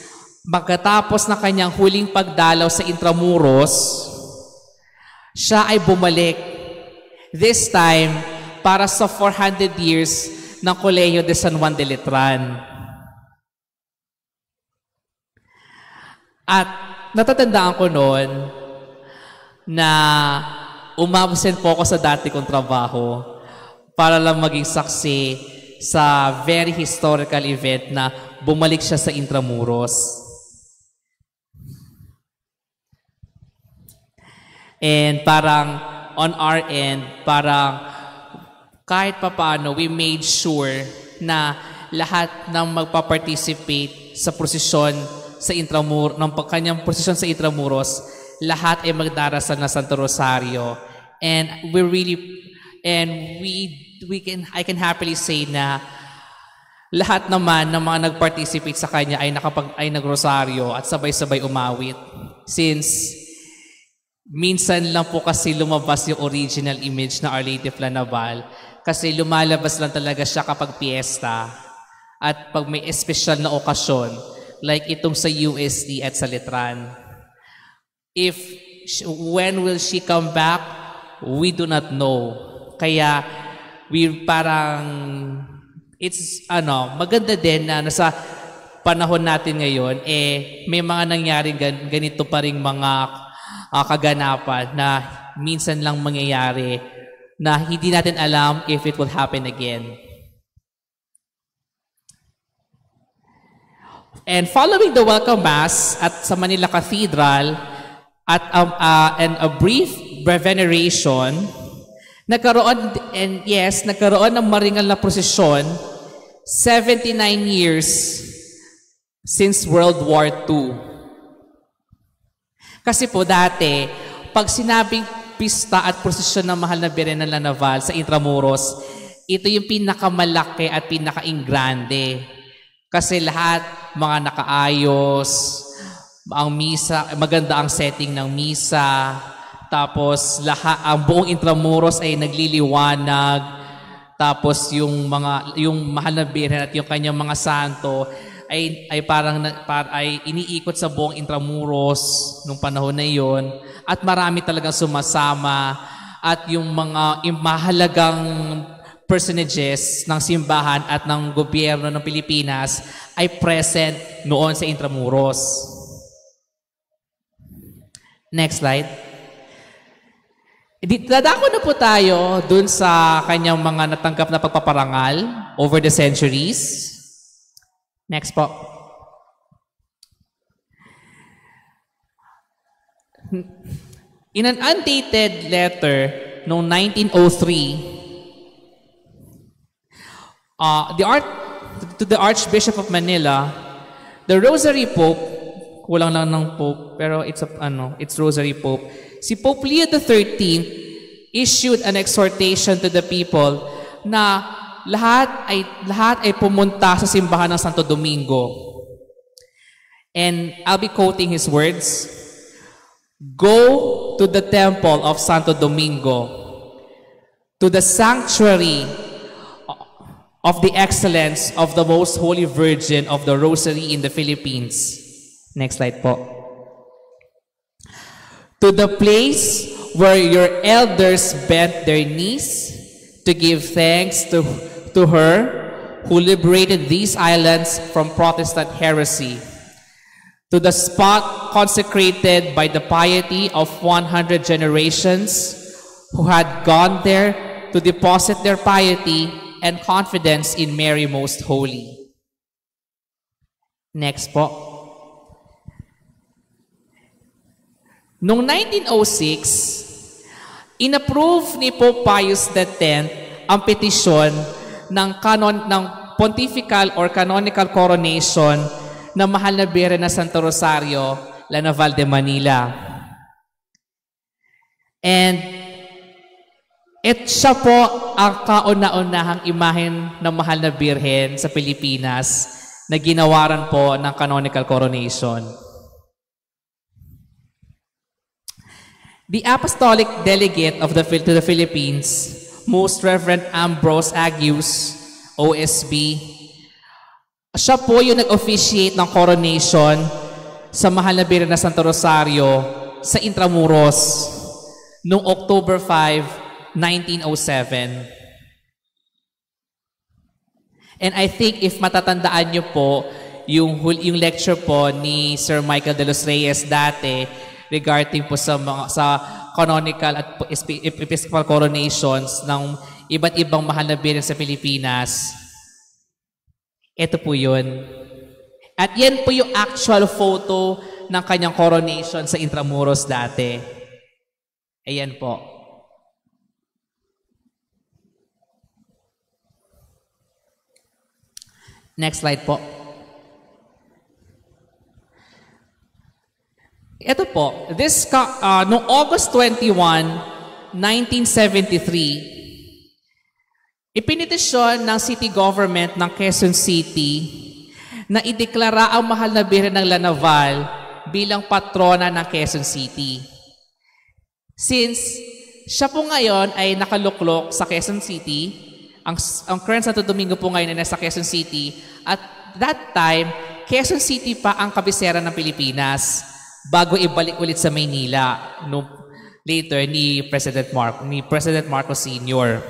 [SPEAKER 2] pagkatapos na kanyang huling pagdalaw sa Intramuros, siya ay bumalik. This time, para sa 400 years ng Colegio de San Juan de Letran. At natatandaan ko noon na umabsent po ako sa dati kong trabaho para lang maging saksi sa very historical event na bumalik siya sa Intramuros. And parang on our end, parang kahit papaano, we made sure na lahat ng magpa-participate sa prosesyon sa Intramuros, ng kanyang prosesyon sa Intramuros, lahat ay magdarasal na Santo Rosario. And I can happily say na lahat naman ng mga nag-participate sa kanya ay nagrosaryo at sabay-sabay umawit. Since minsan lang po kasi lumabas yung original image na Our Lady of Lanaval kasi lumalabas lang talaga siya kapag piyesta at pag may espesyal na okasyon like itong sa UST at sa Letran. When will she come back? We do not know. Kaya maganda din na nasa panahon natin ngayon may mga nangyaring ganito pa ring mga kaganapan na minsan lang mangyayari na hindi natin alam if it will happen again. And following the welcome mass at sa Manila Cathedral and a brief veneration, Nagkaroon ng maringal na prosesyon 79 years since World War II. Kasi po dati, pag sinabing pista at prosesyon ng mahal na Birhen ng Lanaval sa Intramuros, ito yung pinakamalaki at pinaka-ingrande. Kasi lahat, mga nakaayos, ang misa, maganda ang setting ng misa, tapos ang buong Intramuros ay nagliliwanag, tapos yung mahal na Birhen at yung kanyang mga santo ay iniikot sa buong Intramuros nung panahon na iyon, at marami talagang sumasama, at yung mga mahalagang personages ng simbahan at ng gobyerno ng Pilipinas ay present noon sa Intramuros. Next slide. Dadako na po tayo dun sa kanyang mga natanggap na pagpaparangal over the centuries. Next po. In an undated letter noong 1903, to the Archbishop of Manila, the Rosary Pope, kulang lang ng Pope, pero it's Rosary Pope, si Pope Leo XIII issued an exhortation to the people na lahat ay pumunta sa simbahan ng Santo Domingo. And I'll be quoting his words. Go to the temple of Santo Domingo, to the sanctuary of the excellence of the Most Holy Virgin of the Rosary in the Philippines. Next slide po. To the place where your elders bent their knees to give thanks to her who liberated these islands from Protestant heresy. To the spot consecrated by the piety of 100 generations who had gone there to deposit their piety and confidence in Mary Most Holy. Next po. Noong 1906, inapprove ni Pope Pius X ang petisyon ng pontifical or canonical coronation ng mahal na Birhen na Santo Rosario, Lanaval de Manila. And siya po ang kauna-unahang imahen ng mahal na Birhen sa Pilipinas na ginawaran po ng canonical coronation. The Apostolic Delegate to the Philippines, Most Reverend Ambrose Agius, OSB, siya po yung nag-officiate ng coronation sa mahal na Birhen na Santo Rosario sa Intramuros noong October 5, 1907. And I think if matatandaan nyo po yung lecture po ni Sir Michael de los Reyes dati regarding po sa canonical at episcopal coronations ng iba't ibang mahal na Birhen sa Pilipinas. Ito po yun. At yan po yung actual photo ng kanyang coronation sa Intramuros dati. Ayan po. Next slide po. Ito po, noong August 21, 1973, ipinitisyon ng city government ng Quezon City na ideklara ang mahal na Birhen ng Lanaval bilang patrona ng Quezon City. Since siya po ngayon ay nakaluklok sa Quezon City, ang current Santo Domingo po ngayon ay nasa Quezon City, at that time, Quezon City pa ang kabisera ng Pilipinas bago ibalik ulit sa Maynila later ni President Marcos Sr.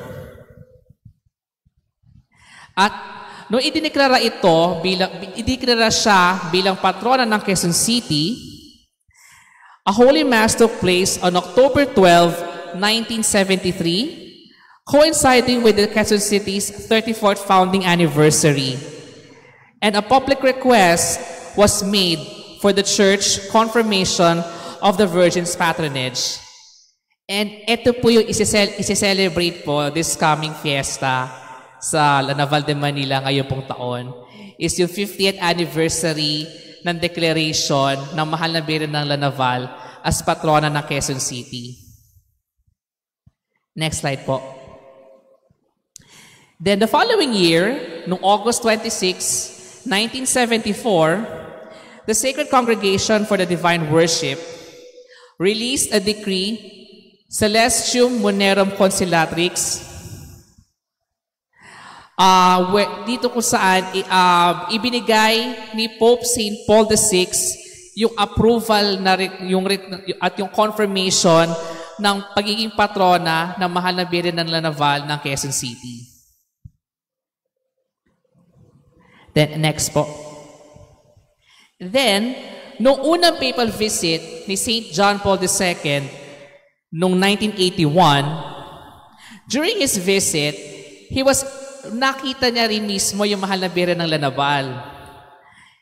[SPEAKER 2] At nung idineklara siya bilang patrona ng Quezon City, a Holy Mass took place on October 12, 1973, coinciding with the Quezon City's 34th founding anniversary. And a public request was made for the church confirmation of the Virgin's patronage. And ito po yung isi-celebrate po this coming fiesta sa La Naval de Manila ngayong pong taon is yung 50th anniversary ng declaration ng Mahal na Birhen ng La Naval as patrona ng Quezon City. Next slide po. Then the following year, noong August 26, 1974, the Sacred Congregation for the Divine Worship released a decree, Celestium Munerum Conciliatrix, dito kung saan ibinigay ni Pope St. Paul VI yung approval na at yung confirmation ng pagiging patrona ng Mahal na Birhen ng La Naval ng Quezon City. Then, next po. Then, noong unang papal visit ni St. John Paul II noong 1981, during his visit, nakita niya rin mismo yung Mahal na Birhen ng La Naval.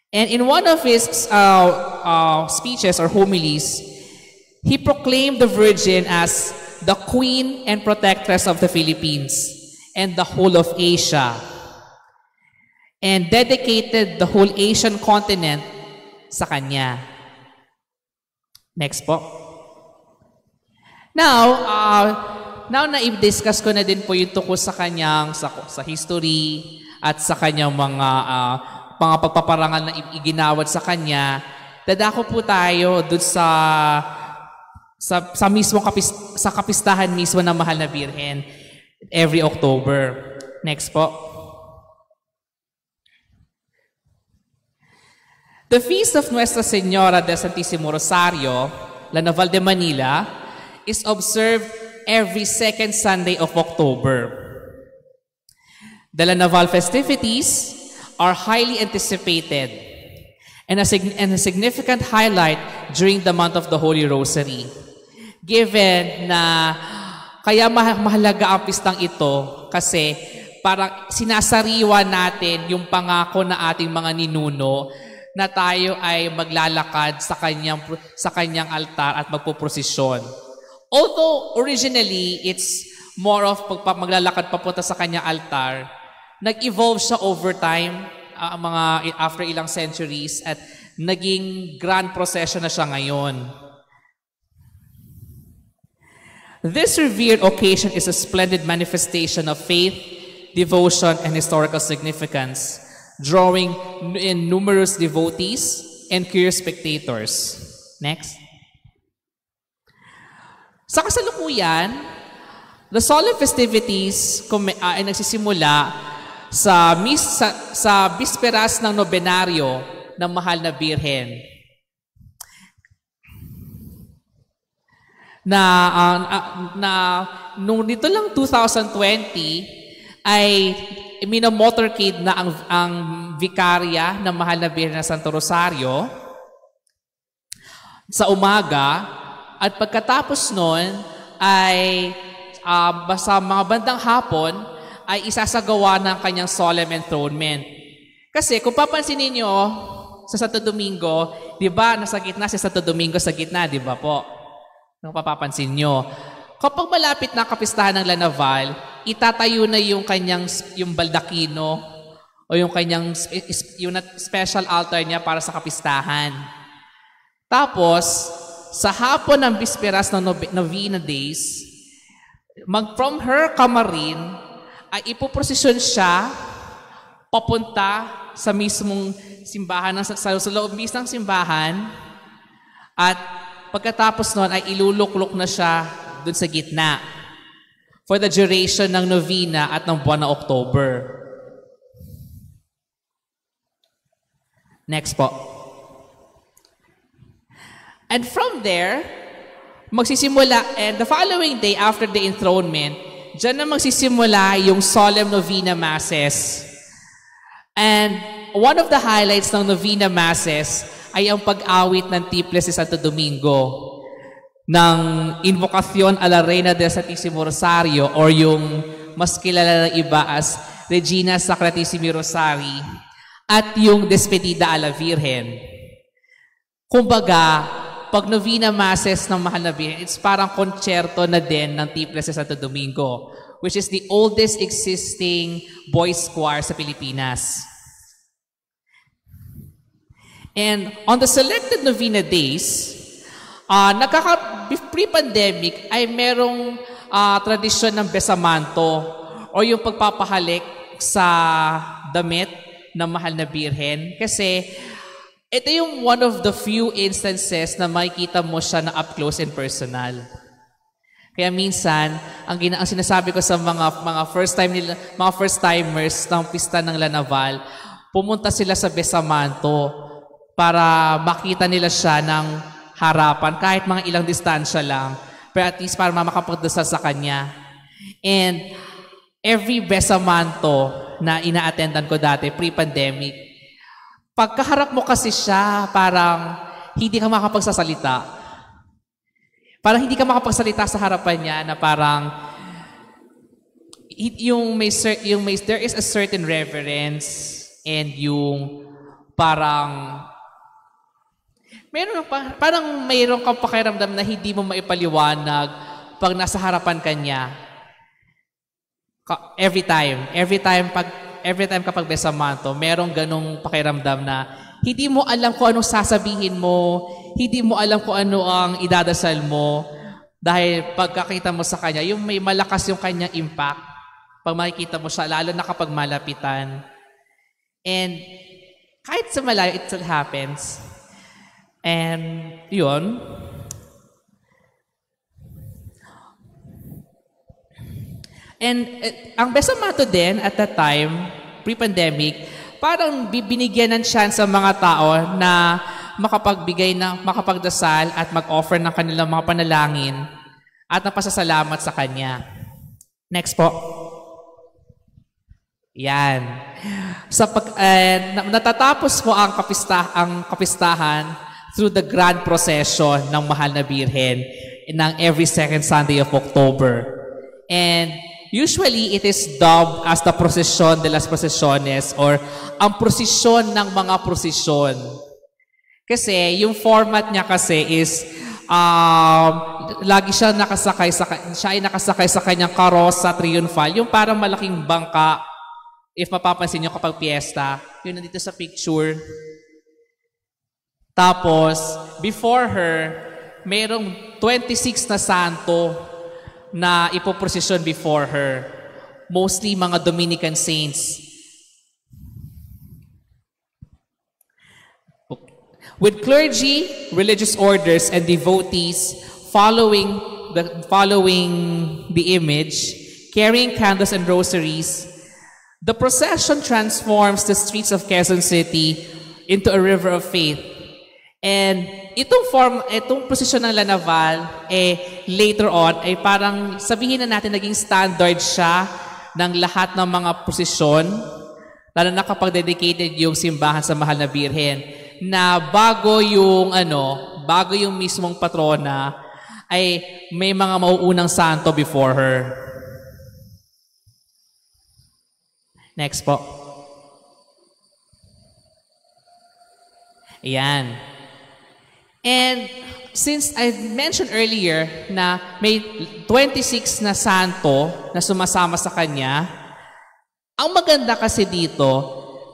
[SPEAKER 2] And in one of his speeches or homilies, he proclaimed the Virgin as the Queen and Protectress of the Philippines and the whole of Asia, and dedicated the whole Asian continent sa kanya. Next po. Now na i-discuss ko na din po yung tungkol sa kanyang sa history at sa kanyang mga pagpaparangal na iginawad sa kanya. Dadako po tayo dun sa mismo sa kapistahan mismo ng Mahal na Birhen every October. Next po. The Feast of Nuestra Señora del Santísimo Rosario, La Naval de Manila, is observed every second Sunday of October. The La Naval festivities are highly anticipated and a significant highlight during the month of the Holy Rosary. Given na kaya mahalaga ang pistang ito kasi parang sinasariwa natin yung pangako na ating mga ninuno na tayo ay maglalakad sa kanyang altar at magpoprosesyon. Although originally it's more of maglalakad papunta sa kanyang altar, nag-evolve siya over time, after ilang centuries, at naging grand procession na siya ngayon. This revered occasion is a splendid manifestation of faith, devotion, and historical significance, drawing in numerous devotees and curious spectators. Next. Sa kasalukuyan, the solemn festivities ay nagsisimula sa bisperas ng nobenaryo ng Mahal na Birhen. Nung dito lang 2020 ay minamotorcade na ang vikarya ng Mahal na Birhen ng Santo Rosario sa umaga, at pagkatapos nun ay sa mga bandang hapon ay isasagawa ng kanyang solemn enthronement. Kasi kung papansinin niyo sa Santo Domingo, di ba nasa gitna si Santo Domingo sa gitna, di ba po? Kung papapansin niyo. Kapag malapit na kapistahan ng La Naval, itatayo na yung baldakino o yung kanyang yung special altar niya para sa kapistahan. Tapos, sa hapon ng bisperas ng Novena Days, from her kamarin, ay ipoprosesyon siya papunta sa mismong simbahan, sa loob mismong simbahan, at pagkatapos nun ay iluluklok na siya dun sa gitna for the duration ng novena at ng buwan ng October. Next po. And from there, magsisimula, and the following day after the enthronement, dyan na magsisimula yung solemn novena masses. And one of the highlights ng novena masses ay ang pag-awit ng Tiples de Santo Domingo ng Invocación a la Reina del Santísimo Rosario, or yung mas kilala ng iba as Regina Sacratissimi Rosari, at yung Despedida a la Virgen. Kumbaga, pag novena masses ng Mahal na Birhen, it's parang konsyerto na din ng Tipless sa Santo Domingo, which is the oldest existing boys choir sa Pilipinas. And on the selected novena days, pre-pandemic ay merong tradisyon ng besamanto o yung pagpapahalik sa damit ng Mahal na Birhen. Kasi ito yung one of the few instances na makikita mo siya na up close and personal. Kaya minsan, ang sinasabi ko sa mga first timers ng pista ng Lanaval, pumunta sila sa besamanto para makita nila siya ng harapan, kahit mga ilang distansya lang, pero at least para makapagdasal sa kanya. And every besamanto na ina-attendan ko dati, pre-pandemic, pagkaharap mo kasi siya, parang hindi ka makapagsasalita. Parang hindi ka makapagsalita sa harapan niya na parang there is a certain reverence and yung parang parang mayroon kang pakiramdam na hindi mo maipaliwanag pag nasa harapan ka niya. Every time kapag besamanto, merong ganong pakiramdam na hindi mo alam kung anong sasabihin mo, hindi mo alam kung ano ang idadasal mo, dahil pagkakita mo sa kanya, yung may malakas yung kanyang impact, pag makikita mo siya, lalo na kapag malapitan. And kahit sa malayo, it still happens. And yun. And ang besamanto din at that time, pre-pandemic, parang binigyan ng chance sa mga tao na makapagdasal at mag-offer ng kanilang mga panalangin at napasasalamat sa Kanya. Next po. Yan. Natatapos po ang kapistahan through the grand procession ng Mahal na Birhen ng every second Sunday of October. And usually, it is dubbed as the Procession de las Procesiones or ang prosesyon ng mga prosesyon. Kasi yung format niya kasi is lagi siya ay nakasakay sa kanyang karosa triumphal, yung parang malaking bangka, if mapapansin niyo kapag piyesta, yun nandito sa picture. Tapos, before her, mayroong 26 na santo na ipoprosesyon before her. Mostly mga Dominican saints. With clergy, religious orders, and devotees following the image, carrying candles and rosaries, the procession transforms the streets of Quezon City into a river of faith. And itong prosesyon ng Lanaval, later on, ay parang sabihin na natin naging standard siya ng lahat ng mga prosesyon, lalo na kapag dedicated yung simbahan sa Mahal na Birhen, na bago yung mismong patrona, ay may mga mauunang santo before her. Next po. Ayan. And since I mentioned earlier na may 26 na santo na sumasama sa kanya, ang maganda kasi dito,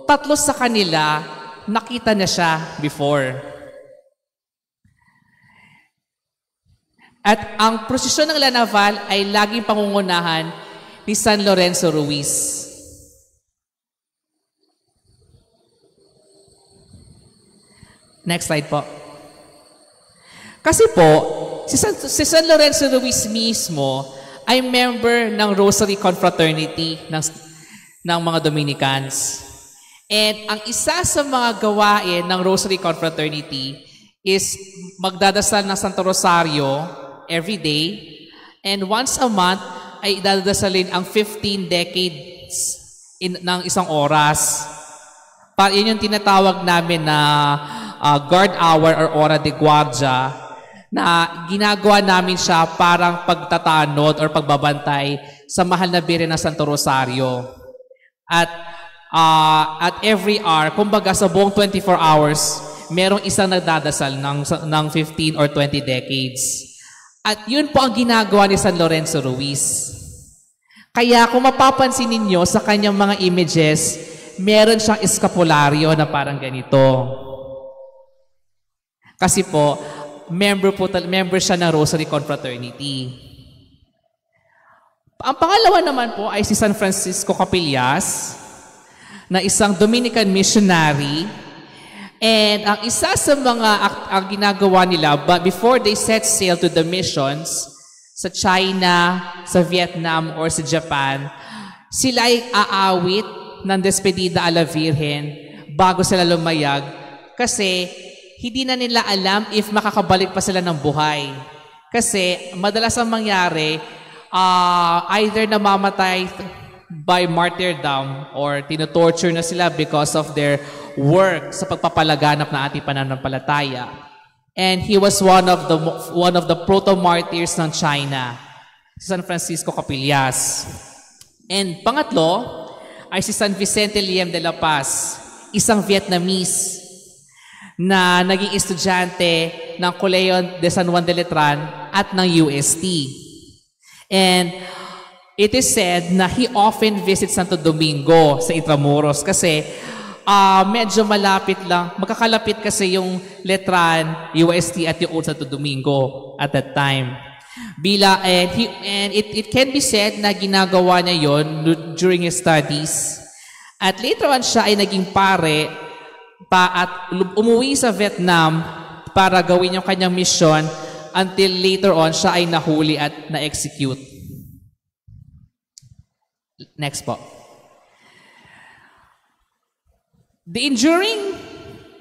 [SPEAKER 2] 3 sa kanila nakita na siya before. At ang prosesyon ng Lanaval ay laging pangungunahan ni San Lorenzo Ruiz. Next slide po. Kasi po, si San Lorenzo Ruiz mismo ay member ng Rosary Confraternity ng mga Dominicans. And ang isa sa mga gawain ng Rosary Confraternity is magdadasal ng Santo Rosario every day. And once a month ay idadasalin ang 15 decades ng isang oras. Yun yung tinatawag namin na guard hour or hora de guardia, na ginagawa namin siya parang pagtatanod or pagbabantay sa Mahal na Birhen ng Santo Rosario. At every hour, kumbaga sa buong 24 hours, merong isang nagdadasal ng 15 or 20 decades. At yun po ang ginagawa ni San Lorenzo Ruiz. Kaya kung mapapansin ninyo sa kanyang mga images, meron siyang eskapularyo na parang ganito. Kasi po, member siya ng Rosary Confraternity. Ang pangalawa naman po ay si San Francisco Capillas, na isang Dominican missionary. And ang isa sa mga ang ginagawa nila, but before they set sail to the missions, sa China, sa Vietnam, or sa Japan, sila ay aawit ng Despedida a la Virgen bago sila lumayag kasi hindi na nila alam if makakabalik pa sila ng buhay. Kasi madalas ang mangyari, either namamatay by martyrdom or tinotorture na sila because of their work sa pagpapalaganap ng ating pananampalataya. And he was one of the proto-martyrs ng China, San Francisco Capillas. And pangatlo ay si San Vicente Liem de la Paz, isang Vietnamese na naging estudyante ng Colegio de San Juan de Letran at ng UST. And it is said na he often visits Santo Domingo sa Intramuros kasi medyo malapit lang. Magkakalapit kasi yung Letran, UST at yung Old Santo Domingo at that time. And it can be said na ginagawa niya yon during his studies. At later on siya ay naging pare at umuwi sa Vietnam para gawin yung kanyang mission until later on siya ay nahuli at na-execute. Next po. The enduring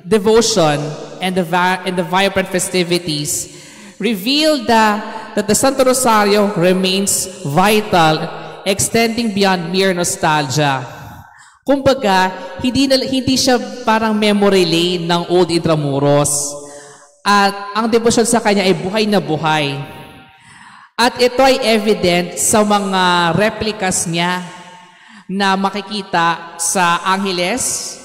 [SPEAKER 2] devotion and the vibrant festivities reveal that the Santo Rosario remains vital, extending beyond mere nostalgia. Kumbaga, hindi siya parang memory lane ng Old Intramuros. At ang devotion sa kanya ay buhay na buhay. At ito ay evident sa mga replicas niya na makikita sa Angeles.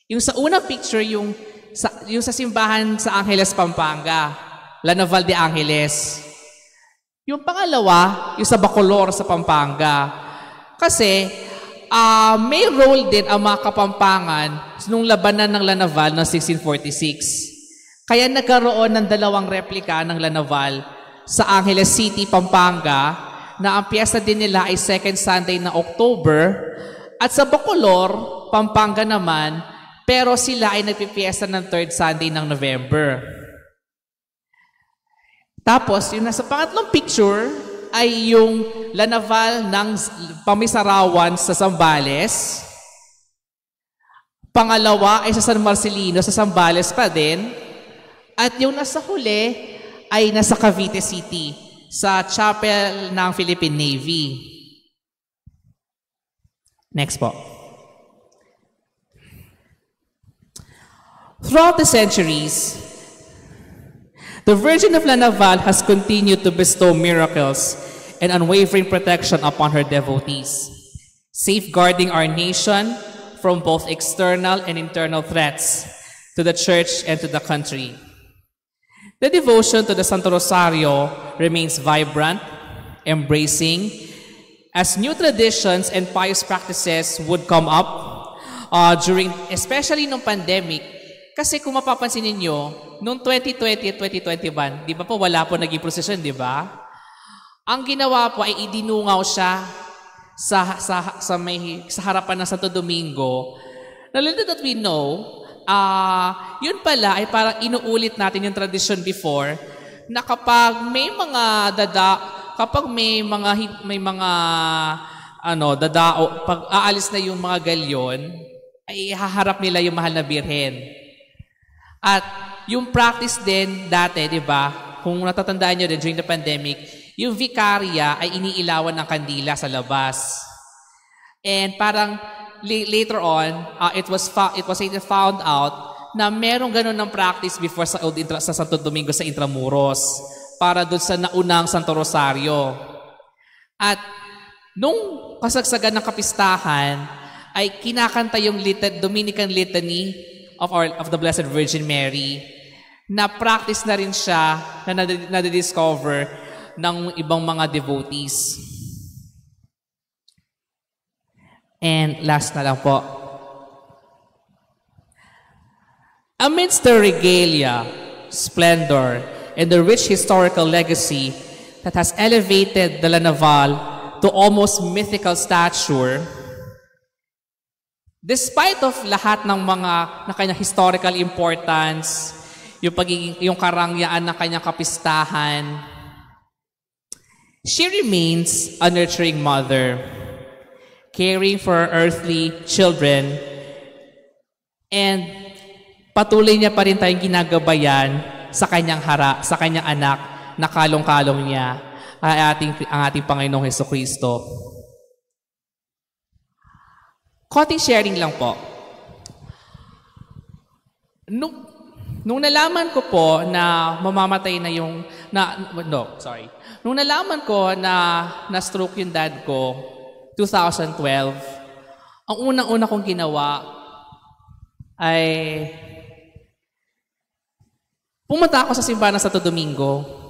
[SPEAKER 2] Yung sa unang picture, yung sa simbahan sa Angeles, Pampanga, La Naval de Angeles. Yung pangalawa, yung sa Bacolor sa Pampanga. Kasi may role din ang mga Kapampangan nung labanan ng La Naval ng 1646. Kaya nagkaroon ng dalawang replika ng La Naval sa Angeles City, Pampanga, na ang piyesta din nila ay second Sunday na October. At sa Bacolor, Pampanga naman, pero sila ay nagpipiesta ng third Sunday ng November. Tapos, yung nasa pangatlong picture ay yung La Naval ng Pamisarawan sa Zambales. Pangalawa ay sa San Marcelino sa Zambales pa din. At yung nasa huli ay nasa Cavite City sa chapel ng Philippine Navy. Next po. Throughout the centuries, the Virgin of La Naval has continued to bestow miracles and unwavering protection upon her devotees, safeguarding our nation from both external and internal threats to the Church and to the country. The devotion to the Santo Rosario remains vibrant, embracing, as new traditions and pious practices would come up especially nung pandemic. Kasi kung mapapansin ninyo, noong 2020 at 2021, di ba po wala po naging prosesyon, di ba? Ang ginawa po ay idinungaw siya sa harapan ng Santo Domingo. Now, little that we know, yun pala ay parang inuulit natin yung tradition before na kapag may mga dadao, pag aalis na yung mga galyon, ay haharap nila yung mahal na Birhen. At yung practice din dati, di ba, kung natatandaan nyo din during the pandemic, yung vicaria ay iniilawan ng kandila sa labas. And parang later on, it was found out na merong ganun ng practice before sa Santo Domingo sa Intramuros para doon sa naunang Santo Rosario. At nung kasagsagan ng kapistahan, ay kinakanta yung Dominican Litany of the Blessed Virgin Mary, na practice na rin siya na nadidiscover ng ibang mga devotees. And last na lang po. Amidst the regalia, splendor, and the rich historical legacy that has elevated Dela Naval to almost mythical stature, despite of lahat ng mga na kanyang historical importance, yung karangyaan ng kanyang kapistahan, she remains a nurturing mother, caring for her earthly children, and patuloy niya pa rin tayong ginagabayan sa kanyang anak na kalong-kalong niya, ang ating Panginoong Hesukristo. Konting sharing lang po. Nung nalaman ko po na mamamatay na Nung nalaman ko na stroke yung dad ko, 2012, ang unang-una kong ginawa ay pumunta ako sa simbahan ng Santo Domingo.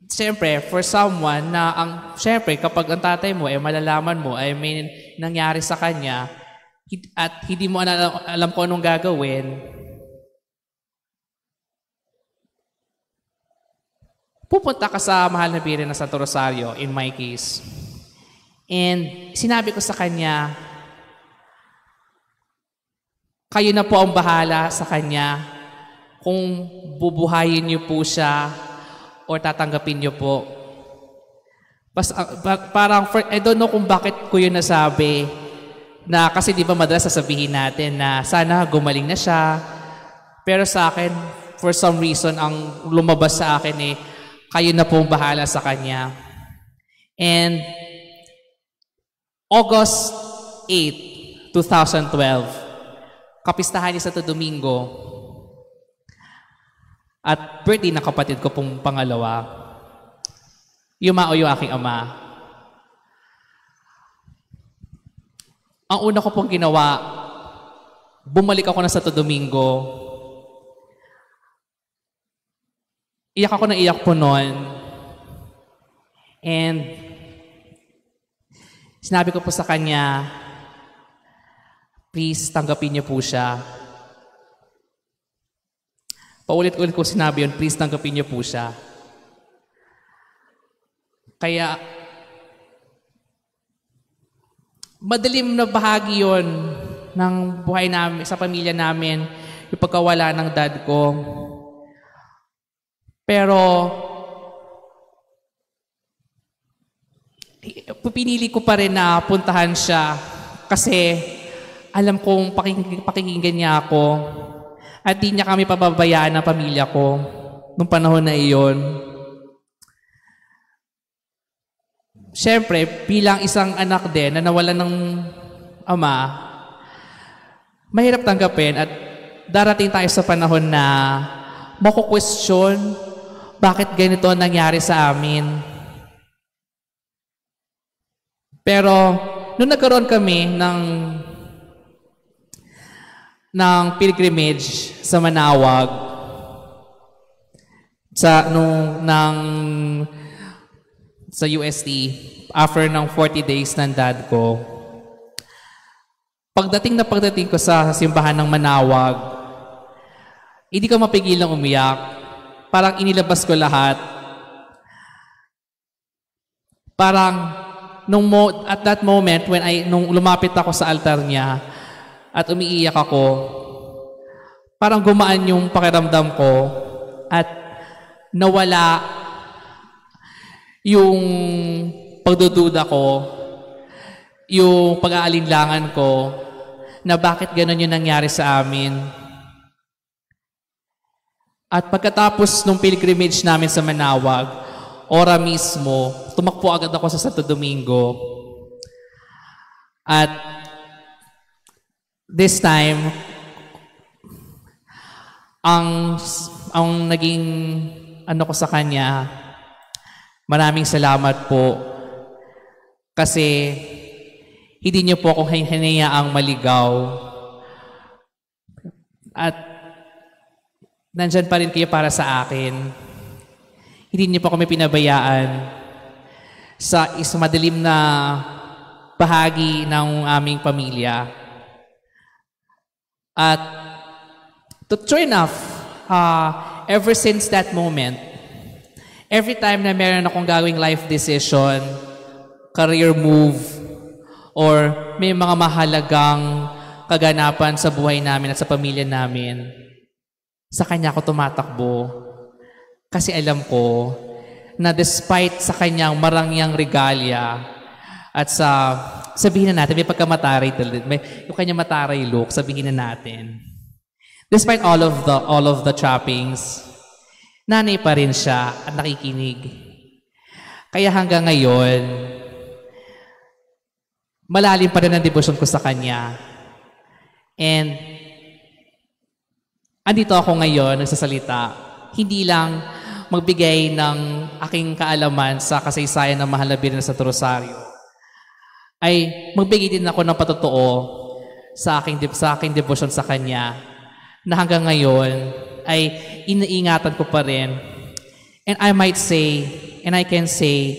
[SPEAKER 2] Siyempre, for someone na siyempre, kapag ang tatay mo, malalaman mo, ay may nangyari sa kanya, at hindi mo alam kung anong gagawin, pupunta ka sa mahal na Birhen ng Santo Rosario, in my case. And sinabi ko sa kanya, kayo na po ang bahala sa kanya kung bubuhayin niyo po siya o tatanggapin niyo po. Parang, I don't know kung bakit ko yun nasabi, na kasi di ba madalas sasabihin natin na sana gumaling na siya. Pero sa akin, for some reason, ang lumabas sa akin kayo na po ang bahala sa kanya. And August 8, 2012, kapistahan ni Santo Domingo at birthday ng kapatid ko pong pangalawa, yumao yung aking ama. Ang una ko pong ginawa, bumalik ako na Santo Domingo. Iyak ako na iyak po noon. And sinabi ko po sa kanya, please, tanggapin niyo po siya. Paulit-ulit ko sinabi yun, please, tanggapin niyo po siya. Kaya, madilim na bahagi yun ng buhay namin, sa pamilya namin, yung pagkawala ng dad ko. Pero, pinili ko pa rin na puntahan siya kasi alam kong pakikinggan niya ako at di niya kami pababayaan ng pamilya ko nung panahon na iyon. Siyempre, bilang isang anak din na nawalan ng ama, mahirap tanggapin at darating tayo sa panahon na makukwestiyon bakit ganito ang nangyari sa amin. Pero, nung nagkaroon kami ng pilgrimage sa Manaoag sa UST after ng 40 days ng dad ko. Pagdating ko sa simbahan ng Manaoag, hindi ko mapigilang umiyak. Parang inilabas ko lahat. Parang at that moment nung lumapit ako sa altar niya, at umiiyak ako, parang gumaan yung pakiramdam ko at nawala yung pagdududa ko, yung pag-aalinlangan ko na bakit ganun yung nangyari sa amin. At pagkatapos ng pilgrimage namin sa Manaoag, ora mismo, tumakbo agad ako sa Santo Domingo. At this time, ang naging ko sa kanya, maraming salamat po. Kasi Hindi niyo po ako hinayaang maligaw. At nandyan pa rin kayo para sa akin. Hindi niyo po kami pinabayaan sa madilim na bahagi ng aming pamilya. At true enough, ever since that moment, every time na meron akong gawing life decision, career move, or may mga mahalagang kaganapan sa buhay namin at sa pamilya namin, sa Kanya ako tumatakbo. Kasi alam ko na despite sa Kanyang marangyang regalya at sabihin na natin, may pagkamataray, yung Kanyang mataray look, sabihin na natin, despite all of the trappings, nanay pa rin siya at nakikinig. Kaya hanggang ngayon, malalim pa rin ang devotion ko sa Kanya. And andito ako ngayon, nagsasalita, hindi lang magbigay ng aking kaalaman sa kasaysayan ng Mahal na Birhen sa Rosario, ay magbigay din ako ng patotoo sa aking devotion sa Kanya, na hanggang ngayon ay iniingatan ko pa rin. And I might say, and I can say,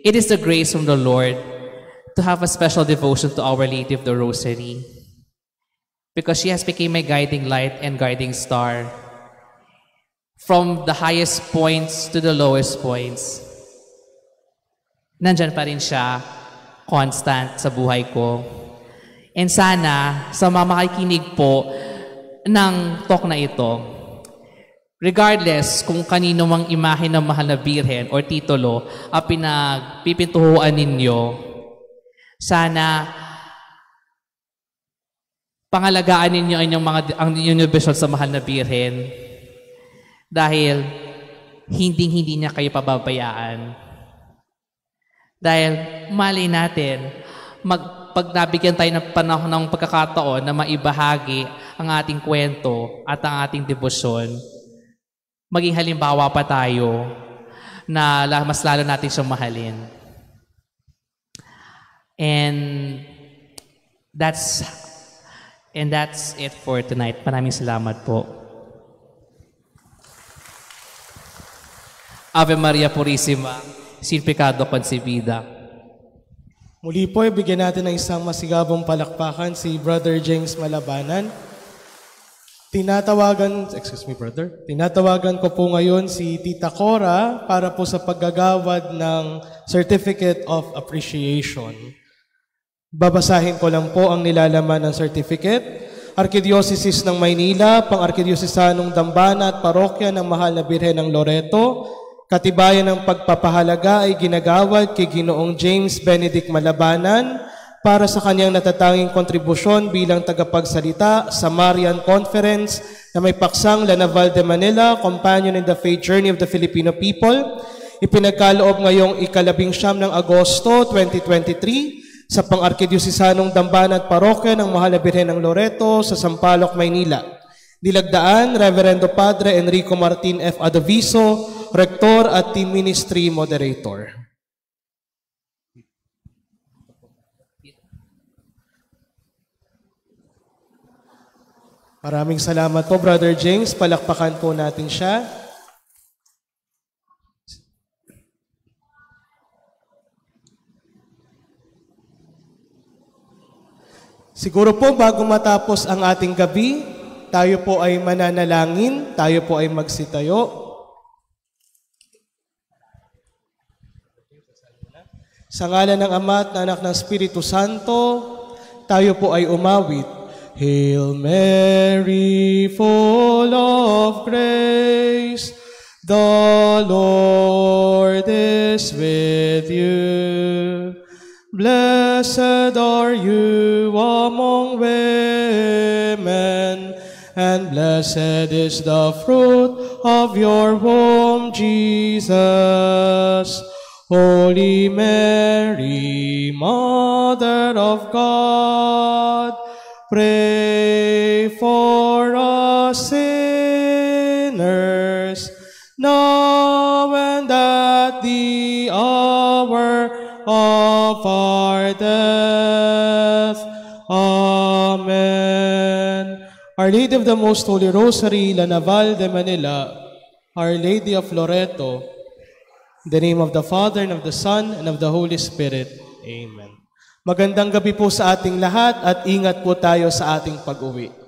[SPEAKER 2] it is the grace from the Lord to have a special devotion to Our Lady of the Rosary, because she has become my guiding light and guiding star. From the highest points to the lowest points, nandyan pa rin siya, constant sa buhay ko. And sana, sa mga makikinig po ng talk na ito, regardless kung kanino mang imahe ng Mahal na Birhen o titulo ang pinagpipintuhuan ninyo, sana pangalagaan ninyo ang inyong vision sa Mahal na Birhen, dahil hindi niya kayo pababayaan. Dahil malay natin, pag nabigyan tayo ng panahon ng pagkakataon na maibahagi ang ating kwento at ang ating debosyon, maging halimbawa pa tayo na mas lalo natin siyang mahalin. And that's it for tonight. Maraming salamat po. Ave Maria Purísima, sin pecado concebida.
[SPEAKER 1] Muli po, ibigyan natin ng isang masigabong palakpakan si Brother James Malabanan. Tinatawagan ko po ngayon si Tita Cora para po sa paggagawad ng Certificate of Appreciation. Babasahin ko lang po ang nilalaman ng certificate. Arkidiocese ng Maynila, Pang-Arkidiocesanong Dambana at Parokya ng Mahal na Birhen ng Loreto, katibayan ng pagpapahalaga ay ginagawad kay Ginoong James Benedict Malabanan para sa kanyang natatanging kontribusyon bilang tagapagsalita sa Marian Conference na may paksang La Naval de Manila, Companion in the Faith Journey of the Filipino People, ipinagkaloob ngayong 19 ng Agosto 2023 sa Pang-Arkidiocesanong Dambana at Parokya ng Mahal na Birhen ng Loreto sa Sampaloc, Maynila. Dilagdaan, Reverendo Padre Enrico Martin F. Adoviso, Rector at Team Ministry Moderator. Maraming salamat po, Brother James. Palakpakan po natin siya. Siguro po bago matapos ang ating gabi, tayo po ay mananalangin, tayo po ay magsitayo. Sa ngalan ng Ama at ng Anak ng Espiritu Santo, tayo po ay umawit. Hail Mary, full of grace, the Lord is with you. Blessed are you among women, and blessed is the fruit of your womb, Jesus. Holy Mary, Mother of God, pray for us sinners, now and at the hour of our death. Amen. Our Lady of the Most Holy Rosary, La Naval de Manila, Our Lady of Loreto, in the name of the Father, and of the Son, and of the Holy Spirit. Amen. Magandang gabi po sa ating lahat at ingat po tayo sa ating pag-uwi.